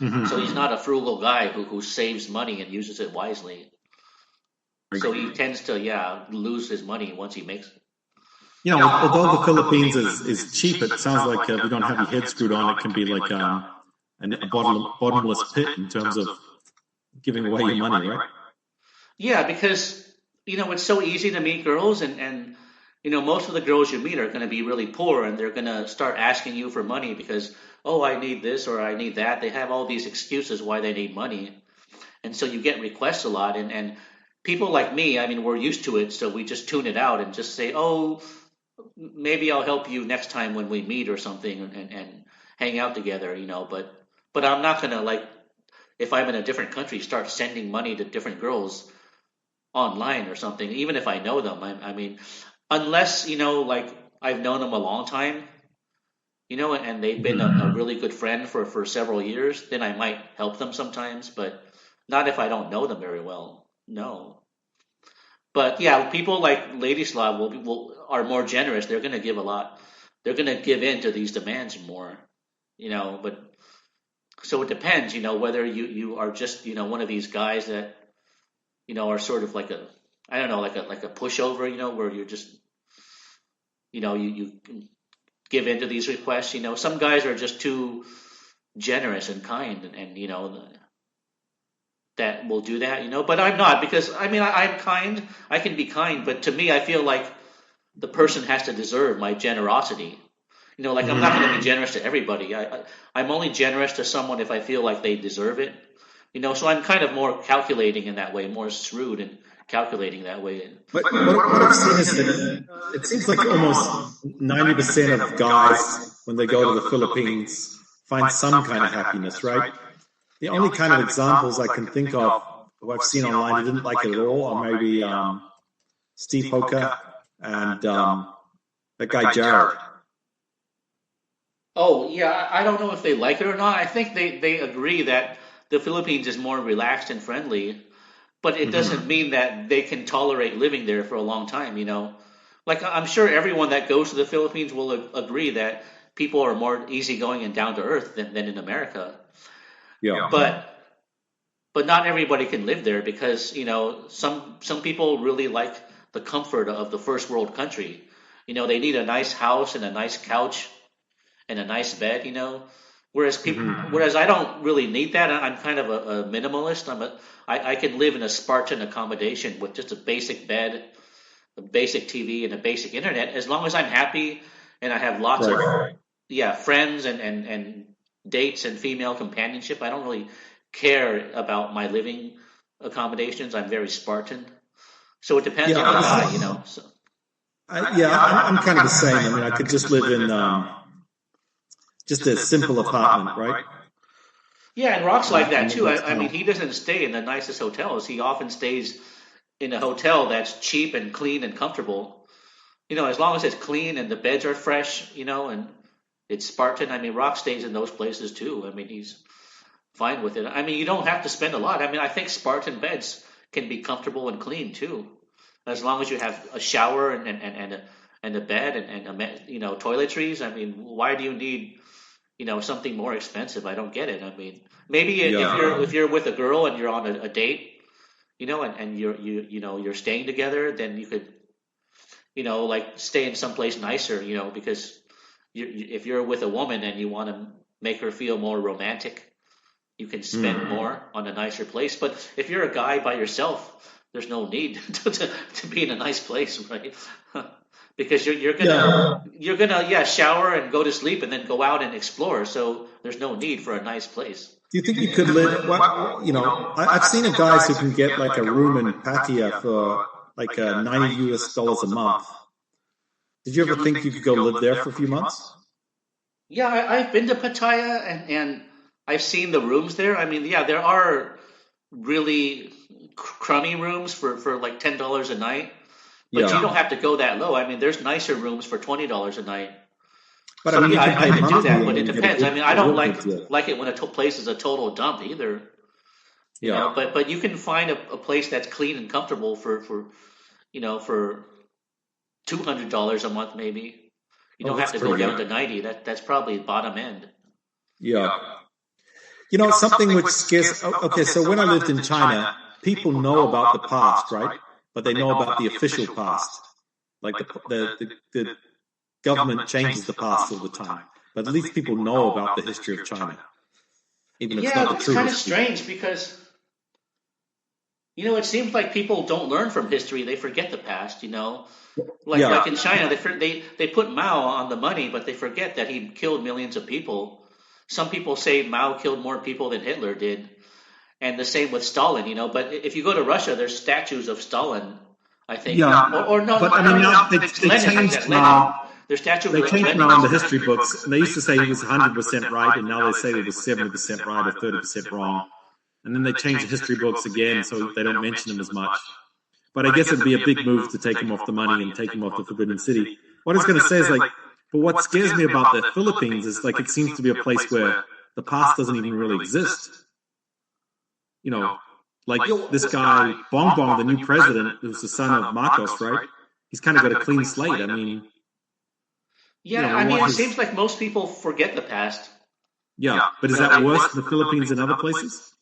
So he's Mm-hmm. not a frugal guy who saves money and uses it wisely. So he Right. tends to, yeah, lose his money once he makes it. You know, although the Philippines is cheap, it sounds like if you don't have your head screwed on, it can be like a bottomless pit in terms of giving away your money, right? Yeah, because, it's so easy to meet girls and most of the girls you meet are going to be really poor and they're going to start asking you for money because, oh, I need this or I need that. They have all these excuses why they need money. And so you get requests a lot. And people like me, I mean, we're used to it. So we just tune it out and just say, oh, maybe I'll help you next time when we meet or something and hang out together, but I'm not going to like, if I'm in a different country, start sending money to different girls online or something, even if I know them. I mean, unless, like I've known them a long time, and they've been a Mm-hmm. really good friend for several years, then I might help them sometimes, but not if I don't know them very well. No. But yeah, people like Ladislav will are more generous. They're going to give a lot. They're going to give in to these demands more, But so it depends, whether you are just one of these guys that are sort of like a, I don't know, like a pushover, where you're just you give in to these requests. Some guys are just too generous and kind, and that will do that, But I'm not, because I mean I'm kind. I can be kind, but to me, I feel like the person has to deserve my generosity. Like I'm not going to be Mm-hmm. generous to everybody. I'm only generous to someone if I feel like they deserve it. So I'm kind of more calculating in that way, more shrewd and calculating that way. But what I've seen is that it seems like almost 90% of guys, when they go to the Philippines, find some kind of happiness, right? The only kind of examples I can think of who I've seen online who didn't like it at all are maybe Steve Hoka and that guy Jared. Oh, yeah, I don't know if they like it or not. I think they agree that the Philippines is more relaxed and friendly, but it doesn't Mm-hmm. mean that they can tolerate living there for a long time. Like I'm sure everyone that goes to the Philippines will agree that people are more easygoing and down to earth than in America. Yeah. But not everybody can live there because some people really like the comfort of the first world country. They need a nice house and a nice couch and a nice bed. Whereas Mm-hmm. I don't really need that. I'm kind of a minimalist. I can live in a Spartan accommodation with just a basic bed, a basic TV, and a basic internet. As long as I'm happy and I have lots of Right. friends and dates and female companionship. I don't really care about my living accommodations. I'm very Spartan. So it depends Yeah. on the guy. So, I'm kind of the same. I mean, I could just live in just a simple apartment, right? yeah, and Rock's like that And too. that's I kind mean, of he doesn't stay in the nicest hotels. He often stays in a hotel that's cheap and clean and comfortable. As long as it's clean and the beds are fresh, and it's Spartan. I mean, Rock stays in those places too. I mean, he's fine with it. I mean, you don't have to spend a lot. I mean, I think Spartan beds can be comfortable and clean too, as long as you have a shower and a bed and toiletries. I mean, why do you need something more expensive? I don't get it. I mean, maybe if yeah. you're with a girl and you're on a date, and you're staying together, then you could like stay in someplace nicer, because if you're with a woman and you want to make her feel more romantic, you can spend Mm. more on a nicer place. But if you're a guy by yourself, there's no need to be in a nice place, right? Because Yeah. you're gonna shower and go to sleep and then go out and explore. So there's no need for a nice place. Do you think you could live? I've seen of guys who can get like a room in Pattaya for like $90 a month. Did you ever think you could go live there for a few months? Yeah, I've been to Pattaya and I've seen the rooms there. I mean, yeah, there are really crummy rooms for like $10 a night, but you don't Yeah. have to go that low. I mean, there's nicer rooms for $20 a night. But I So mean, you yeah, can I pay could do monthly that, and but it then get depends. I mean, I a don't real good deal. like it when a place is a total dump either. Yeah. But you can find a place that's clean and comfortable for $200 a month maybe. You Oh, don't that's have to go pretty down good. to 90. That's probably bottom end. Yeah. Something which scares. Okay, so when I lived in China, people know about the past, right? But they know about the official past. Like the government changes the past all the time. But at least people know about the history of China, even if it's not Yeah, the it's true kind of history. strange because it seems like people don't learn from history; they forget the past. Like Yeah. in China, they put Mao on the money, but they forget that he killed millions of people. Some people say Mao killed more people than Hitler did, and the same with Stalin. But if you go to Russia, there's statues of Stalin, I think, Yeah. or no, But I mean, no, now it's they Lenin. changed Yeah, Lenin. now. There's statue of They changed Lenin. now in the history books. And they used to say he was 100% right, and now they say he was 70% right or 30% wrong. And then they changed the history books again, so they don't mention him as much. But I guess it'd be a big move to take him off the money and take him off the Forbidden City. What I was going to say is like, but what scares me about the Philippines is like it seems to be a place where the past doesn't even really exist. You know, like this guy Bong Bong, the new president, who's the son of Marcos, right? He's kind of got a clean slate. I mean, Yeah, I mean, what it his seems like most people forget the past. yeah, but is that worse in the Philippines than other places?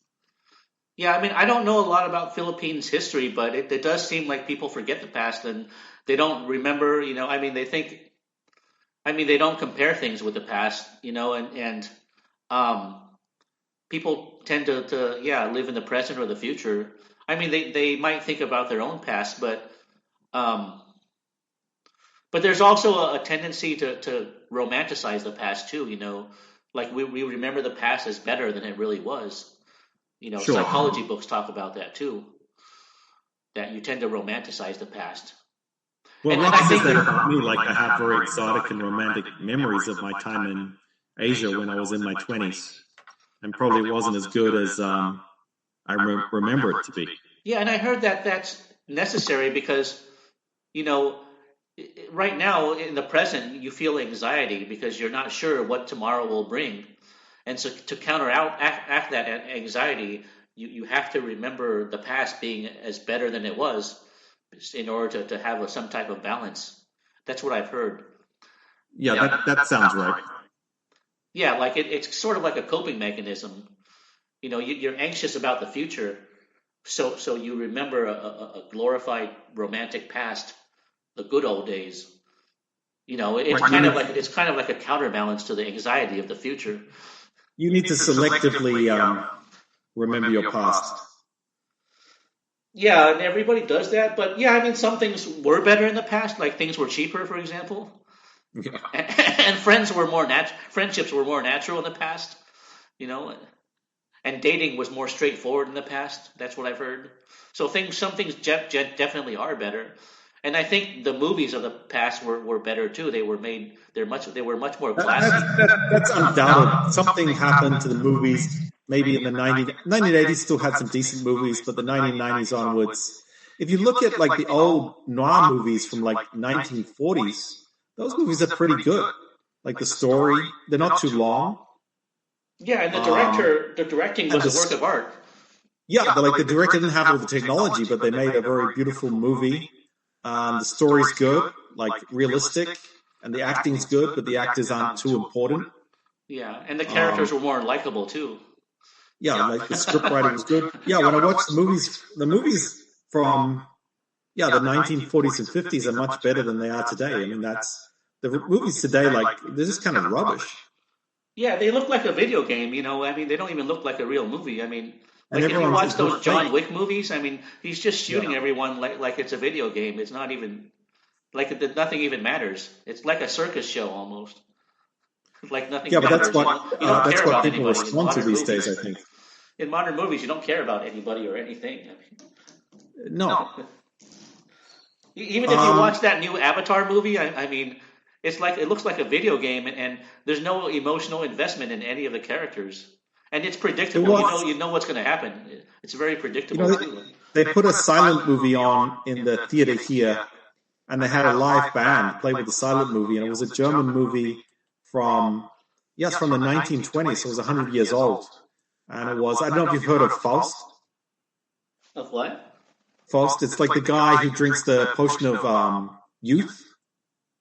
Yeah, I mean, I don't know a lot about Philippines history, but it does seem like people forget the past and they don't remember. I mean, they don't compare things with the past. And um, people tend to live in the present or the future. I mean, they might think about their own past, um, but there's also a tendency to romanticize the past too. Like we remember the past as better than it really was. Sure. Psychology books talk about that too. That you tend to romanticize the past, Well, and I Rob says think that about me. Like I have very exotic and romantic memories of my time in Asia when I was in my 20s, and probably wasn't as good as I remember it to be. yeah, and I heard that that's necessary because you know right now in the present you feel anxiety because you're not sure what tomorrow will bring, and so to counteract that anxiety, you have to remember the past being as better than it was in order to have some type of balance. That's what I've heard. Yeah, that sounds right. Yeah, like it's sort of like a coping mechanism. You're anxious about the future, so you remember a glorified romantic past, the good old days. It's Right. kind of like a counterbalance to the anxiety of the future. You need to selectively remember your past. Yeah, and everybody does that, but yeah, I mean, some things were better in the past, like things were cheaper, for example, Yeah. and friendships were more natural in the past, you know, and dating was more straightforward in the past. That's what I've heard. So some things definitely are better, and I think the movies of the past were better too. They were much more classy. That's undoubted. Something happened to the movies. Maybe in the 1980s still had some decent movies, but the 1990s onwards, if you look at like the old noir movies from like 1940s, those movies are pretty good. Like the story, they're not too long. Yeah, and the directing And was a work of art. yeah, the director didn't have all the technology, but they made a very beautiful movie. The story's good, like realistic, and the acting's good, but the actors aren't too important. Yeah, and the characters were more likable too. Yeah, like the script writing was good. Yeah, when I watch the movies from the 1940s and 50s are much better than they are today. I mean, that's the movies today, like they're just kind of rubbish. Yeah, they look like a video game. I mean, they don't even look like a real movie. I mean, And like if you everyone watch those looks John fake. Wick movies, I mean, he's just shooting Yeah. everyone like it's a video game. It's not even like nothing even matters. It's like a circus show almost. Like nothing Yeah, but matters. You don't care that's what about people anybody in respond to modern these days, movies. I think. In modern movies, you don't care about anybody or anything. I mean, No. even if you watch that new Avatar movie, I mean, it looks like a video game, and there's no emotional investment in any of the characters, and it's It predictable. was, You know what's going to happen. It's very you predictable know, too. they put a silent movie on in the theater here, and they had a live band play with the silent movie, and it was a German movie from, yes, from the 1920s. So it was 100 years old. And it was, I don't know if you've heard of Faust. Of what? Faust, it's like the guy who drinks the potion of youth.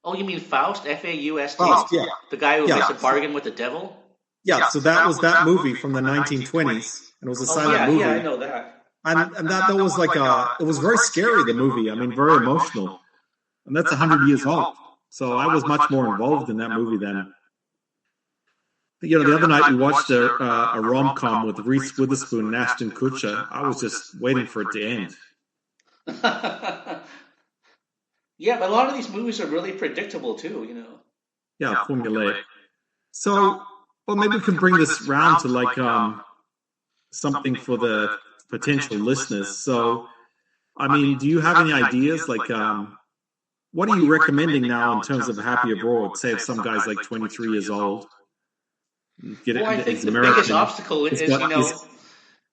Oh, you mean Faust? Faust? Faust, yeah. The guy who Yeah. makes a bargain with the devil? Yeah, so that was that movie from the 1920s, and it was a silent movie. Yeah, I know that. And that was like it was very scary, the movie. I mean, very emotional. And that's 100 years old. So I was much more involved in that movie than, the other night we watched a rom-com with Reese Witherspoon and Ashton Kutcher. I was just waiting for it to end. Yeah, but a lot of these movies are really predictable too. Yeah, formulaic. So, well, maybe we can bring this round to like something for the potential listeners. So, I mean, do you have any ideas? Like, what are you recommending now in terms of Happy Abroad? Say if some guy's like 23 years old. I think He's the American. biggest obstacle is, he's-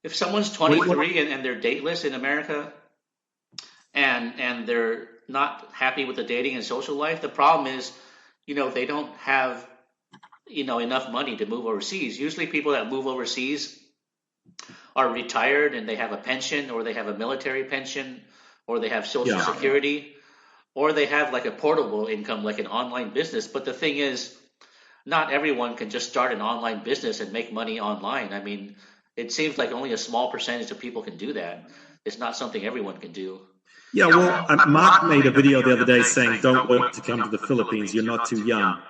if someone's 23 and they're dateless in America and they're not happy with the dating and social life, the problem is, they don't have, enough money to move overseas. Usually people that move overseas are retired and they have a pension, or they have a military pension, or they have social security, or they have like a portable income, like an online business. But the thing is, not everyone can just start an online business and make money online. I mean, it seems like only a small percentage of people can do that. It's not something everyone can do. Yeah, well, Mark made a video the other day saying, "Don't wait to come to the Philippines. You're not too young."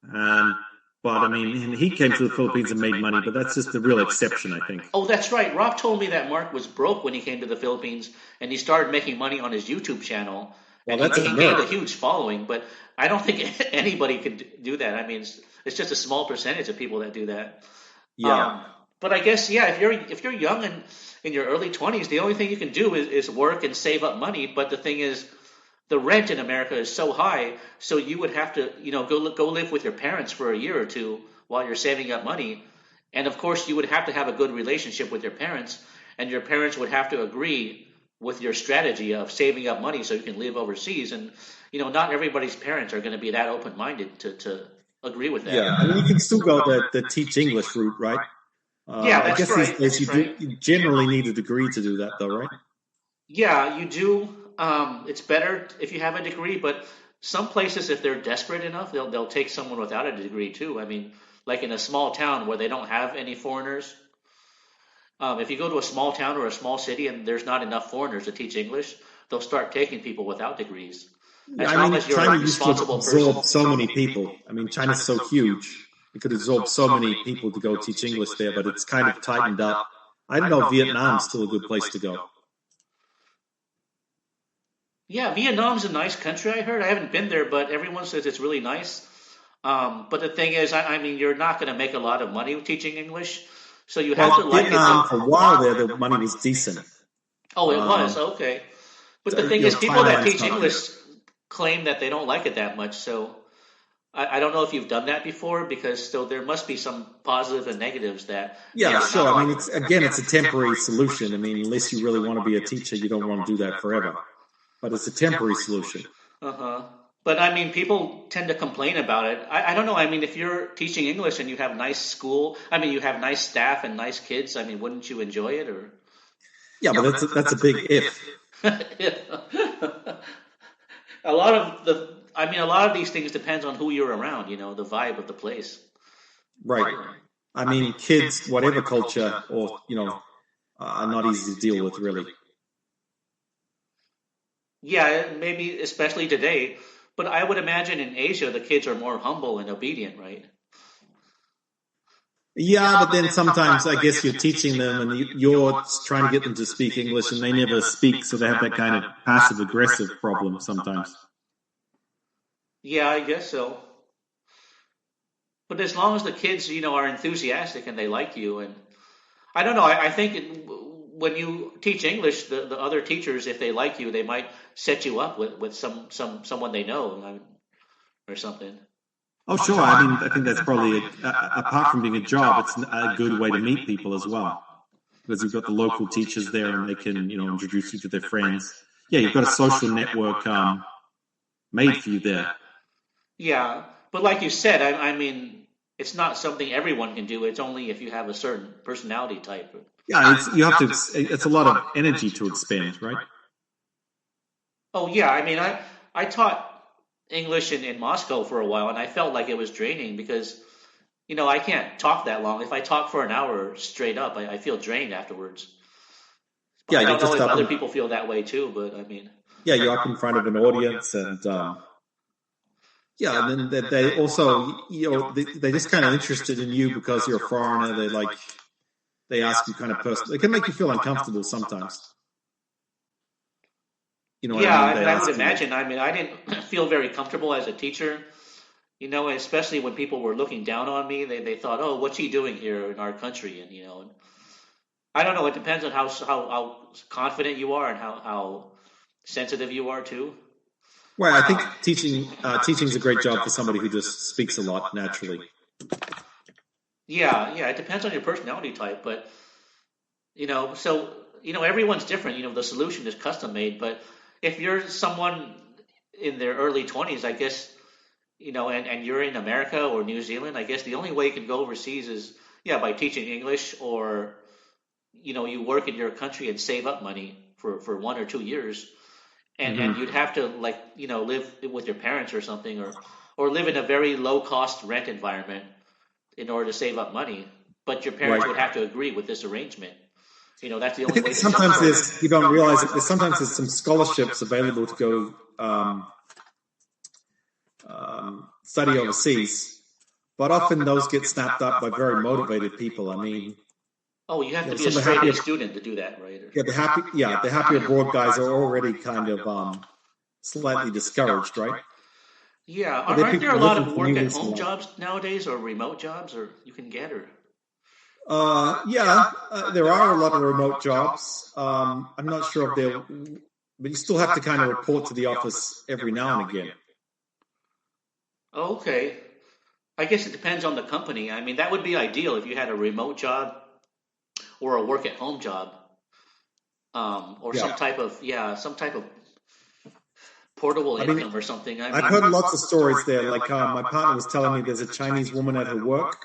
And But I mean, he came to the Philippines and made money, but that's just the real exception, I think. Oh, that's right. Rob told me that Mark was broke when he came to the Philippines, and he started making money on his YouTube channel, Well, and that's a he gained a miracle. huge following. But I don't think anybody could do that. I mean, it's just a small percentage of people that do that. Yeah. But I guess yeah, if you're young and in your early 20s, the only thing you can do is work and save up money. But the thing is, the rent in America is so high, so you would have to go live with your parents for a year or two while you're saving up money. And of course, you would have to have a good relationship with your parents, and your parents would have to agree with your strategy of saving up money so you can live overseas. And not everybody's parents are going to be that open minded to agree with that. Yeah. I mean, you can still go the teach English route, right? Yeah, I that's guess these right. days That's right. you generally need a degree to do that, though, right? Yeah, you do. It's better if you have a degree, but some places, if they're desperate enough, they'll take someone without a degree too. I mean, like in a small town where they don't have any foreigners. If you go to a small town or a small city and there's not enough foreigners to teach English, they'll start taking people without degrees. Yeah, As I long mean, as you're a China used to responsible person. absorb so many people. I mean, China's so huge. It could absorb so many people to go teach English there, but it's kind of tightened up. I don't know if Vietnam's still a good place to go. Yeah, Vietnam's a nice country, I heard. I haven't been there, but everyone says it's really nice. But the thing is, I mean, you're not going to make a lot of money teaching English, so you have to Well, like it. Vietnam, for a while there, the money was decent. Oh, it was Um, okay. But the thing is, people that Thailand's teach not good. English claim that they don't like it that much. So I don't know if you've done that before, because still there must be some positives and negatives that Yeah, are sure. not. I mean, it's a temporary solution. I mean, unless you really want to be a teacher, you don't want to do that forever. But it's a temporary solution. Uh-huh. But I mean, people tend to complain about it. I don't know. I mean, if you're teaching English and you have nice school, I mean, you have nice staff and nice kids, I mean, wouldn't you enjoy it? Or Yeah, but that's a big if. a lot of these things depends on who you're around, the vibe of the place. Right. I mean, kids, whatever culture, or are not easy to deal with, really. Yeah, maybe especially today. But I would imagine in Asia, the kids are more humble and obedient, right? Yeah, but then sometimes I guess you're teaching them and you're trying to get them to speak English and they never speak, so they have that kind of passive aggressive problem sometimes. Yeah, I guess so. But as long as the kids, are enthusiastic and they like you, and I don't know, I think when you teach English, the other teachers, if they like you, they might set you up with someone they know, or something. Oh, sure. I mean, I think that's probably, apart from being a job, it's a good way to meet people as well. Because you've got the local teachers there and they can, introduce you to their friends. Yeah, you've got a social network made for you there. Yeah, but like you said, I mean, it's not something everyone can do. It's only if you have a certain personality type. Yeah, it's a lot of energy to expend, right? Oh yeah, I mean, I taught English in Moscow for a while, and I felt like it was draining because I can't talk that long. If I talk for an hour straight up, I feel drained afterwards. Yeah, I you're don't know just if up other in, people feel that way too, but I mean, yeah, you're up in front of an audience and, yeah, and then they also, they're just kind of interested in you because you're a foreigner. They ask you kind of personal. They can make you feel uncomfortable sometimes. You know what I yeah, mean? I They mean, I would ask you like, imagine. I mean, I didn't feel very comfortable as a teacher, especially when people were looking down on me. They thought, oh, what's he doing here in our country? And I don't know. It depends on how confident you are and how sensitive you are too. well, I think teaching is a great job for somebody who just speaks a lot naturally. Yeah, yeah, it depends on your personality type, but so everyone's different. The solution is custom made, but if you're someone in their early 20s, I guess, and you're in America or New Zealand, I guess the only way you can go overseas is yeah, by teaching English, or you work in your country and save up money for 1 or 2 years, and Hmm. you'd have to like live with your parents or something, or live in a very low cost rent environment in order to save up money, but your parents Right. would have to agree with this arrangement. That's the I only think way to sometimes jumpstart you don't realize it. Sometimes there's some scholarships available to go study overseas. but often those get snapped up by very motivated people. I mean, Oh, you have to be a some of the straight A happier, student to do that, right? the happier abroad guys are already kind of slightly discouraged, right? Yeah, But they're aren't there people a lot looking of for work new at lease in home life. jobs nowadays, or remote jobs, or you can get, or There are a lot of remote jobs. I'm not sure if they're, but you still have to kind of report to the office every now and again. oh, okay. I guess it depends on the company. I mean, that would be ideal if you had a remote job or a work at home job, or Yeah. some type of portable I mean, income or something. I I've mean, heard lots of stories there. Like my partner was telling me there's a Chinese woman at her work,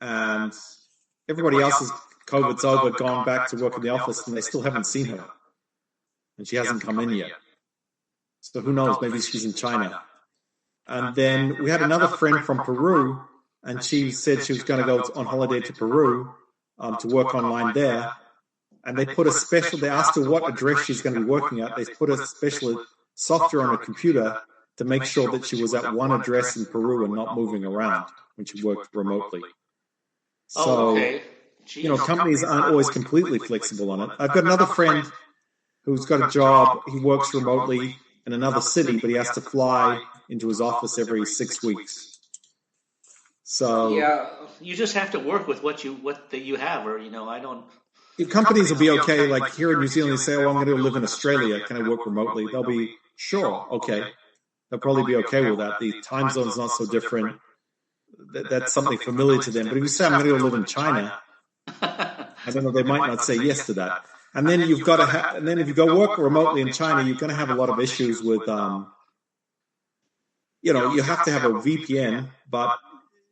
and everybody else has COVID's over, gone back to work in the office, and they still haven't seen her, and she hasn't come in yet. So who knows? Maybe she's in China. And then we had another friend from Peru, and she said she was going to go on holiday to Peru to work online there. And they put a special, they asked her what address she's going to be working at. They put a special software on her computer to make sure that she was at one address in Peru and not moving around when she worked remotely. oh, So, okay. Jeez. companies aren't always completely flexible on it. I've got another friend who's got a job. He works remotely in another city, but he has to fly into his office every 6 weeks. So Yeah, you just have to work with what you have, or I don't. companies will be okay. Like here in New Zealand, they say, "Oh, I'm going to live in Australia. Can I work remotely?" They'll be sure, okay. They'll probably be okay with that. The time zone's not so different. That's something familiar to them. But if you say, "I'm going to go live in China," I don't know. They might not say yes to that. And then you've got to and then if you go work remotely in China, you're going to have a lot of issues with, you have to have a VPN, but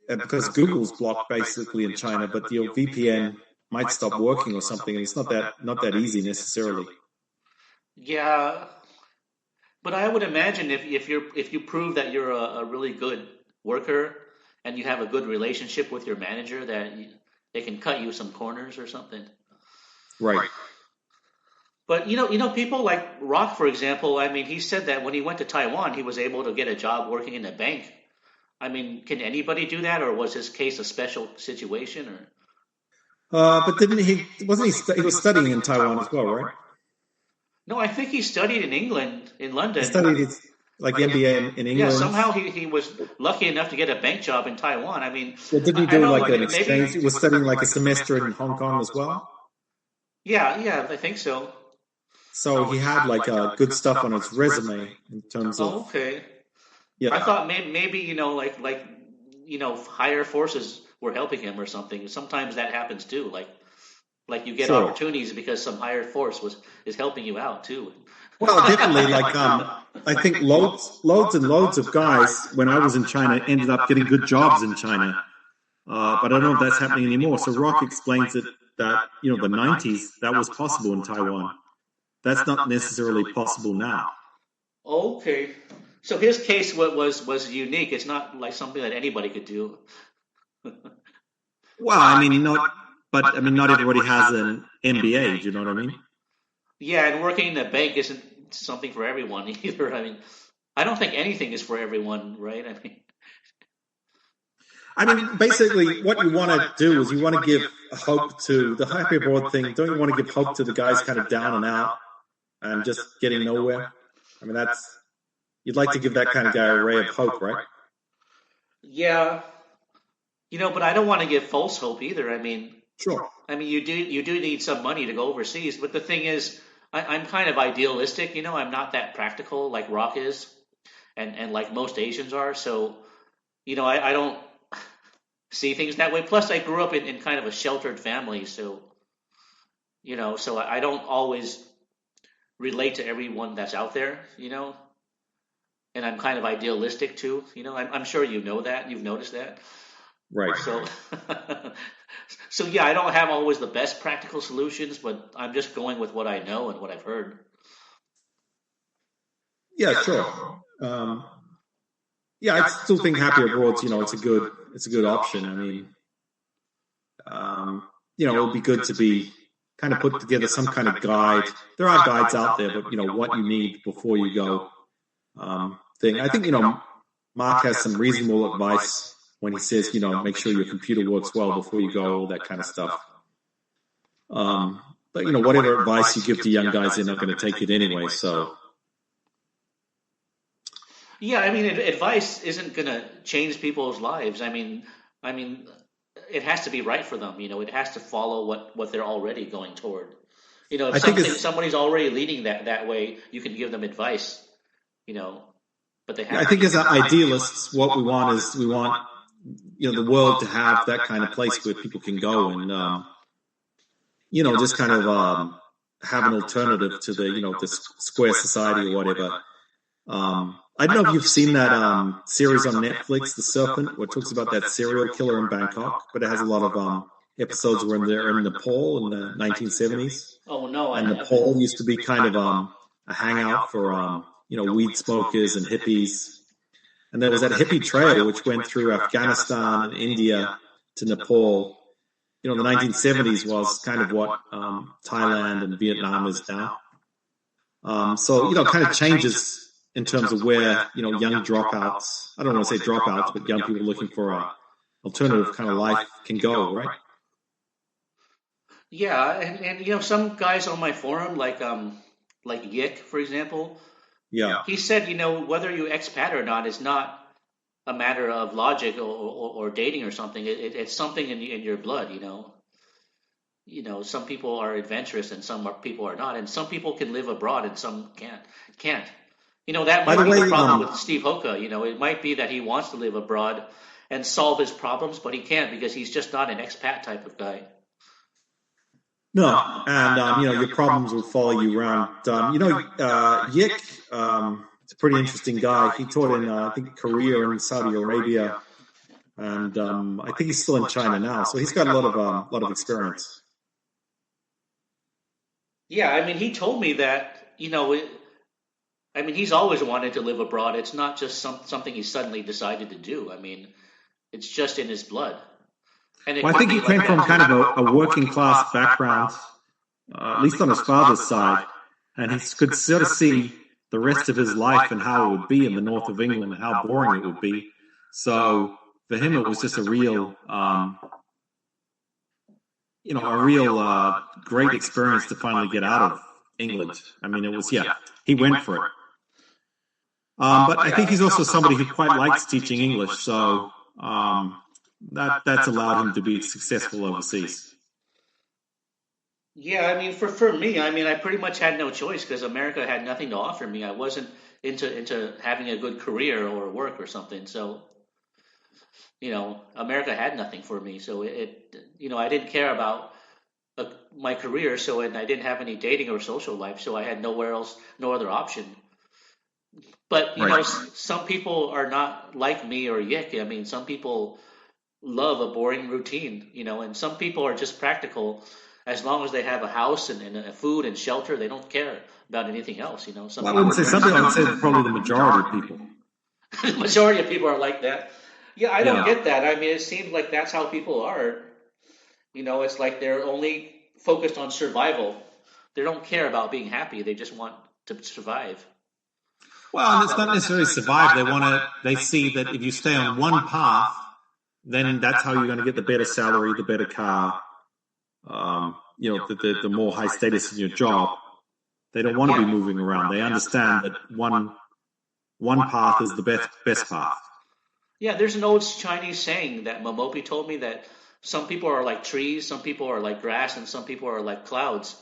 because Google's blocked basically in China, but your VPN might stop working or something, and it's not that easy necessarily. Yeah, but I would imagine if you prove that you're a really good worker and you have a good relationship with your manager, that they can cut you some corners or something. Right. But people like Rock, for example. I mean, he said that when he went to Taiwan, he was able to get a job working in a bank. I mean, can anybody do that, or was his case a special situation? Or But didn't he? Wasn't he? He was studying in Taiwan as well, right? no, I think he studied in England, in He London. studied his like MBA in Yeah, England. somehow he was lucky enough to get a bank job in Taiwan. I mean, Well, didn't he I do don't like know, an exchange? maybe. He was studying like a semester in Hong Kong as well. Yeah, I think so. So he had like good stuff on his resume in terms of Oh, okay. I yeah. thought maybe higher forces were helping him or something. Sometimes that happens too. Like you get Sure. opportunities because some higher force is helping you out too. Well, definitely. Like I think loads and loads of guys when I was in China ended up getting good jobs in China. But I don't know if that's happening anymore. So Rock explains it that the '90s that was possible in Taiwan. That's not necessarily possible now. Okay. So his case was unique. It's not like something that anybody could do. Well, I mean, not everybody has an MBA. Do you know what I mean? Yeah, and working in a bank isn't something for everyone either. I mean, I don't think anything is for everyone, right? Basically, what you want to do is you want to give hope to the happy abroad thing. Don't you want to give hope to the guys kind of down and out and just getting nowhere? I mean, you'd like to give that kind of guy a ray of hope, right? Yeah, but I don't want to give false hope either. Sure. You do need some money to go overseas, but the thing is, I'm kind of idealistic. I'm not that practical like Rock is, and like most Asians are. So, I don't see things that way. Plus, I grew up in kind of a sheltered family, so so I don't always relate to everyone that's out there. And I'm kind of idealistic too. I'm sure you know that. You've noticed that. Right. So, so yeah, I don't have always the best practical solutions, but I'm just going with what I know and what I've heard. Yeah, sure. Yeah, I still think happy abroad. It's a good option. I mean, it would be good to be kind of put together some kind of guide. There are guides out there, but what you need before you go. Thing. I think Mark has some reasonable advice when he says, make sure your computer works well before you go, all that kind of stuff. But whatever advice you give to young guys, they're not going to take it anyway. So, yeah, I mean, advice isn't going to change people's lives. I mean, it has to be right for them. It has to follow what they're already going toward. If somebody's already leading that way, you can give them advice. But they have. I think as idealists, what we want is the world to have that kind of place where people can go and just kind of have an alternative to the square society or whatever. I don't know if you've seen that series on Netflix, The Serpent, where it talks about that serial killer in Bangkok, but it has a lot of episodes where they're in Nepal in the 1970s. Oh, no. And Nepal used to be kind of a hangout for, weed smokers and hippies. And there was that hippie trail which went through Afghanistan and India to Nepal. The 1970s was kind of what Thailand and Vietnam is now. So, kind of changes in terms of where, young dropouts, I don't want to say dropouts, but young people looking for a alternative kind of life can go, right? Yeah, and some guys on my forum, like Yick, for example, yeah, he said, whether you expat or not is not a matter of logic or dating or something. It's something in your blood, some people are adventurous and some people are not, and some people can live abroad and some can't. That might be the problem with Steve Hoka. It might be that he wants to live abroad and solve his problems, but he can't because he's just not an expat type of guy. No, and your problems will follow you around. Yick, it's a pretty interesting guy. He taught in, I think, Korea and Saudi Arabia, and I think he's still in China now. So he's got a lot of experience. Yeah, I mean, he told me that he's always wanted to live abroad. It's not just something he suddenly decided to do. I mean, it's just in his blood. I think he came from kind of a working class background, at least on his father's side, and he could sort of see the rest of his life and how it would be in the north of England and how boring it would be. So for him, it was just a real, great experience to finally get out of England. I mean, it was, he went for it. But I think he's also somebody who quite likes teaching English, so that's allowed him to be successful overseas. Yeah, I mean, for me, I pretty much had no choice because America had nothing to offer me. I wasn't into having a good career or work or something. So, America had nothing for me. So I didn't care about my career. So, and I didn't have any dating or social life. So I had no other option. But, some people are not like me or Yick. I mean, some people love a boring routine, and some people are just practical. As long as they have a house and food and shelter, they don't care about anything else, I wouldn't say something. I would say probably the majority of people. The majority of people are like that. Yeah, I don't get that. I mean, it seems like that's how people are. It's like they're only focused on survival. They don't care about being happy. They just want to survive. Well, it's not necessarily survive. They see that if you stay on one path, then that's how you're going to get the better salary, the better car, the more high status in your job. They don't want to be moving around. They understand that one path is the best path. Yeah, there's an old Chinese saying that Momopi told me that some people are like trees, some people are like grass, and some people are like clouds.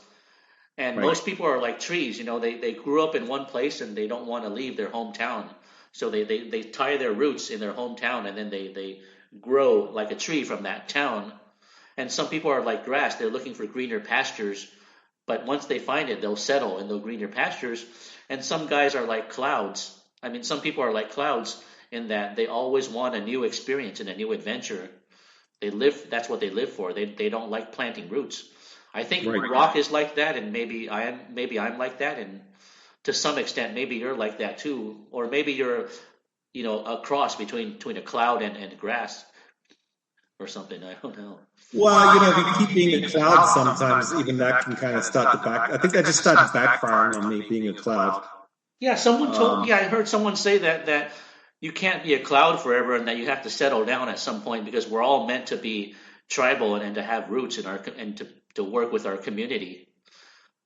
And most people are like trees. They grew up in one place and they don't want to leave their hometown. So they tie their roots in their hometown and then they grow like a tree from that town. And some people are like grass. They're looking for greener pastures. But once they find it, they'll settle in those greener pastures. And some guys are like clouds. Some people are like clouds in that they always want a new experience and a new adventure. That's what they live for. They don't like planting roots. I think Rock is like that, and maybe I'm like that, and to some extent, maybe you're like that too, or maybe you're, a cross between a cloud and grass, or something. I don't know. Well, if you keep being a cloud, sometimes even that can kind of start to back. I think that just started backfiring on me being a cloud. Yeah, someone told. I heard someone say that you can't be a cloud forever, and that you have to settle down at some point because we're all meant to be tribal and to have roots in our and to work with our community.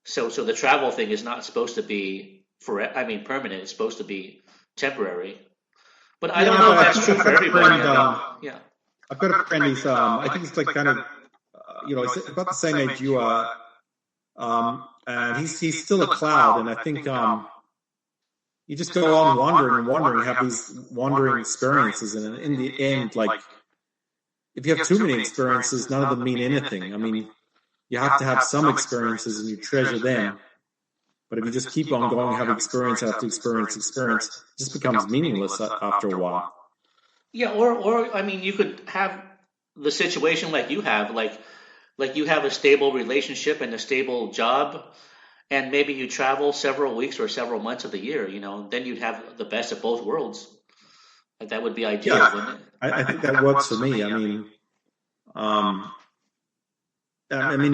So the travel thing is not supposed to be permanent. It's supposed to be temporary. But I don't know if that's true for everybody. Yeah. I've got a friend. He's I think he's like kind of he's about the same age you are, and he's still a cloud. And I think you just go on wandering and wandering, have these wandering experiences, and in the end, like if you have too many experiences, none of them mean anything. I mean, you have to have some experiences and you treasure them. But if you just keep on going, have experience after experience, it just becomes meaningless after a while. Yeah, or I mean, you could have the situation like you have, like you have a stable relationship and a stable job, and maybe you travel several weeks or several months of the year. Then you'd have the best of both worlds. Like that would be ideal, wouldn't it? I think that works for me. I mean,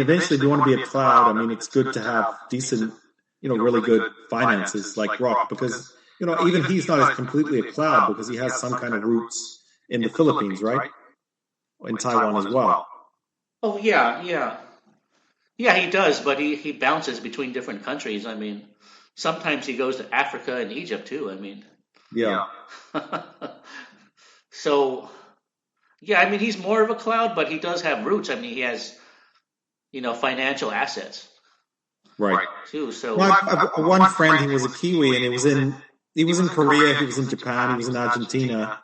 eventually, if you want to be a cloud, I mean, it's good to have decent, really good finances like Rock, because even he's not as completely a cloud because he has some kind of roots in the Philippines, right? In Taiwan as well. Oh yeah. He does, but he bounces between different countries. I mean, sometimes he goes to Africa and Egypt too. I mean, yeah. So, yeah, I mean, he's more of a cloud, but he does have roots. I mean, he has, financial assets, right? Too. So, one friend, he was a Kiwi, and he was in Korea, he was in Japan, he was in Argentina,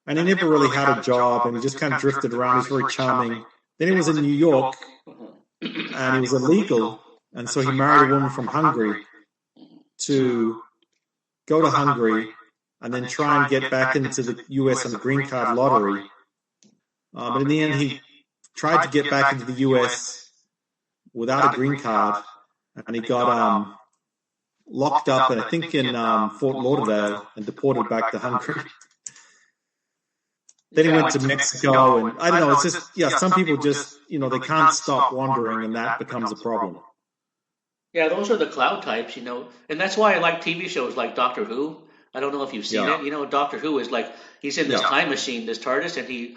and he never really had a job, and he just kind of drifted around. He's very charming. Then he was in New York, and he was illegal, and so he married a woman from Hungary to go to Hungary and then try and get back into the U.S. on the green card lottery. But in the end, he tried to get back into the U.S. without a green card, and he got locked up, I think, in Fort Lauderdale and deported back to Hungary. Then he went to Mexico, and I don't know, it's just, some people just, they can't stop wandering, and that becomes a problem. Yeah, those are the cloud types, and that's why I like TV shows like Doctor Who. I don't know if you've seen it. Doctor Who is like, he's in this time machine, this TARDIS, and he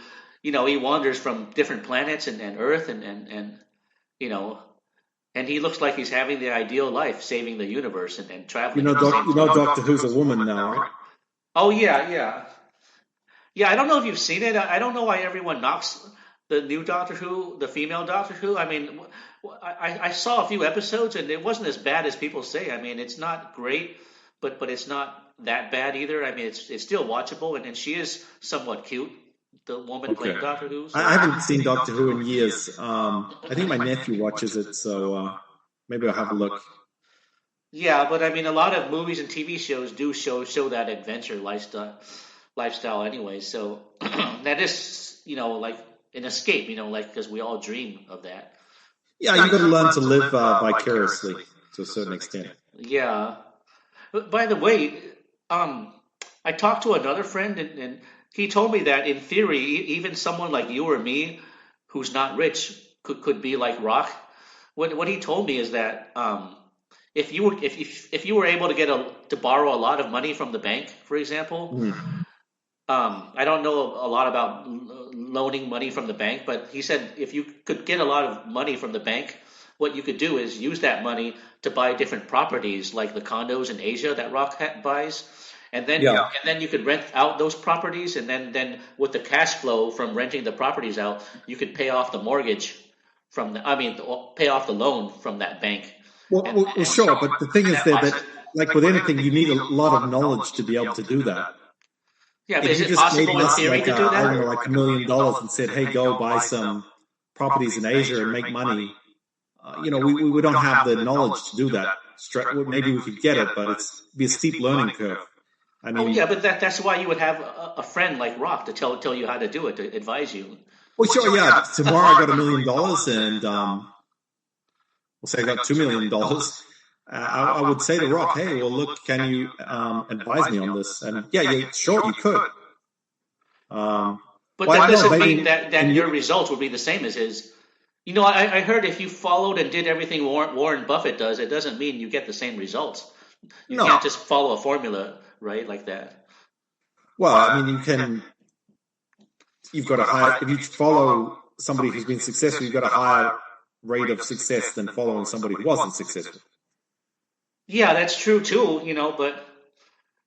wanders from different planets and Earth, and he looks like he's having the ideal life, saving the universe and traveling. Doctor Who's a woman now, right? Oh, yeah. Yeah, I don't know if you've seen it. I don't know why everyone knocks the new Doctor Who, the female Doctor Who. I mean, I saw a few episodes, and it wasn't as bad as people say. I mean, it's not great, but it's not that bad either. I mean, it's still watchable, and she is somewhat cute, the woman playing Doctor Who. So. I haven't seen Doctor Who in years. I think my nephew watches it, so maybe I'll have a look. Yeah, but I mean, a lot of movies and TV shows do show that adventure lifestyle anyway. So that is, like an escape, because we all dream of that. Yeah, you got to learn to live vicariously to a certain extent. Yeah. By the way, I talked to another friend, and he told me that in theory, even someone like you or me, who's not rich, could be like Rock. What he told me is that if you were able to borrow a lot of money from the bank, for example. I don't know a lot about loaning money from the bank, but he said if you could get a lot of money from the bank, what you could do is use that money to buy different properties, like the condos in Asia that Rock buys, and then you could rent out those properties, and then with the cash flow from renting the properties out, you could pay off the mortgage pay off the loan from that bank. Well, sure, but the thing is that like with anything, you need a lot of knowledge to be able to do that. Yeah, but is it possible in theory to do that? I don't know, like $1 million and said, hey, go buy some properties in Asia and make money. We don't have the knowledge to do that. Maybe we could get it, but it'd be a steep learning curve. I mean, but that's why you would have a friend like Rock to tell you how to do it, to advise you. Well, sure, yeah. Tomorrow I got $1 million, and we'll say I got $2 million. I would say to Rock, hey, well, look, can you advise me on this? And sure, you could. But that doesn't mean that your results would be the same as his. I heard if you followed and did everything Warren Buffett does, it doesn't mean you get the same results. You can't just follow a formula, right, like that. Well, I mean, you've got a higher, if you follow somebody who's been successful, you've got a higher rate of success than following somebody who wasn't successful. Yeah, that's true too,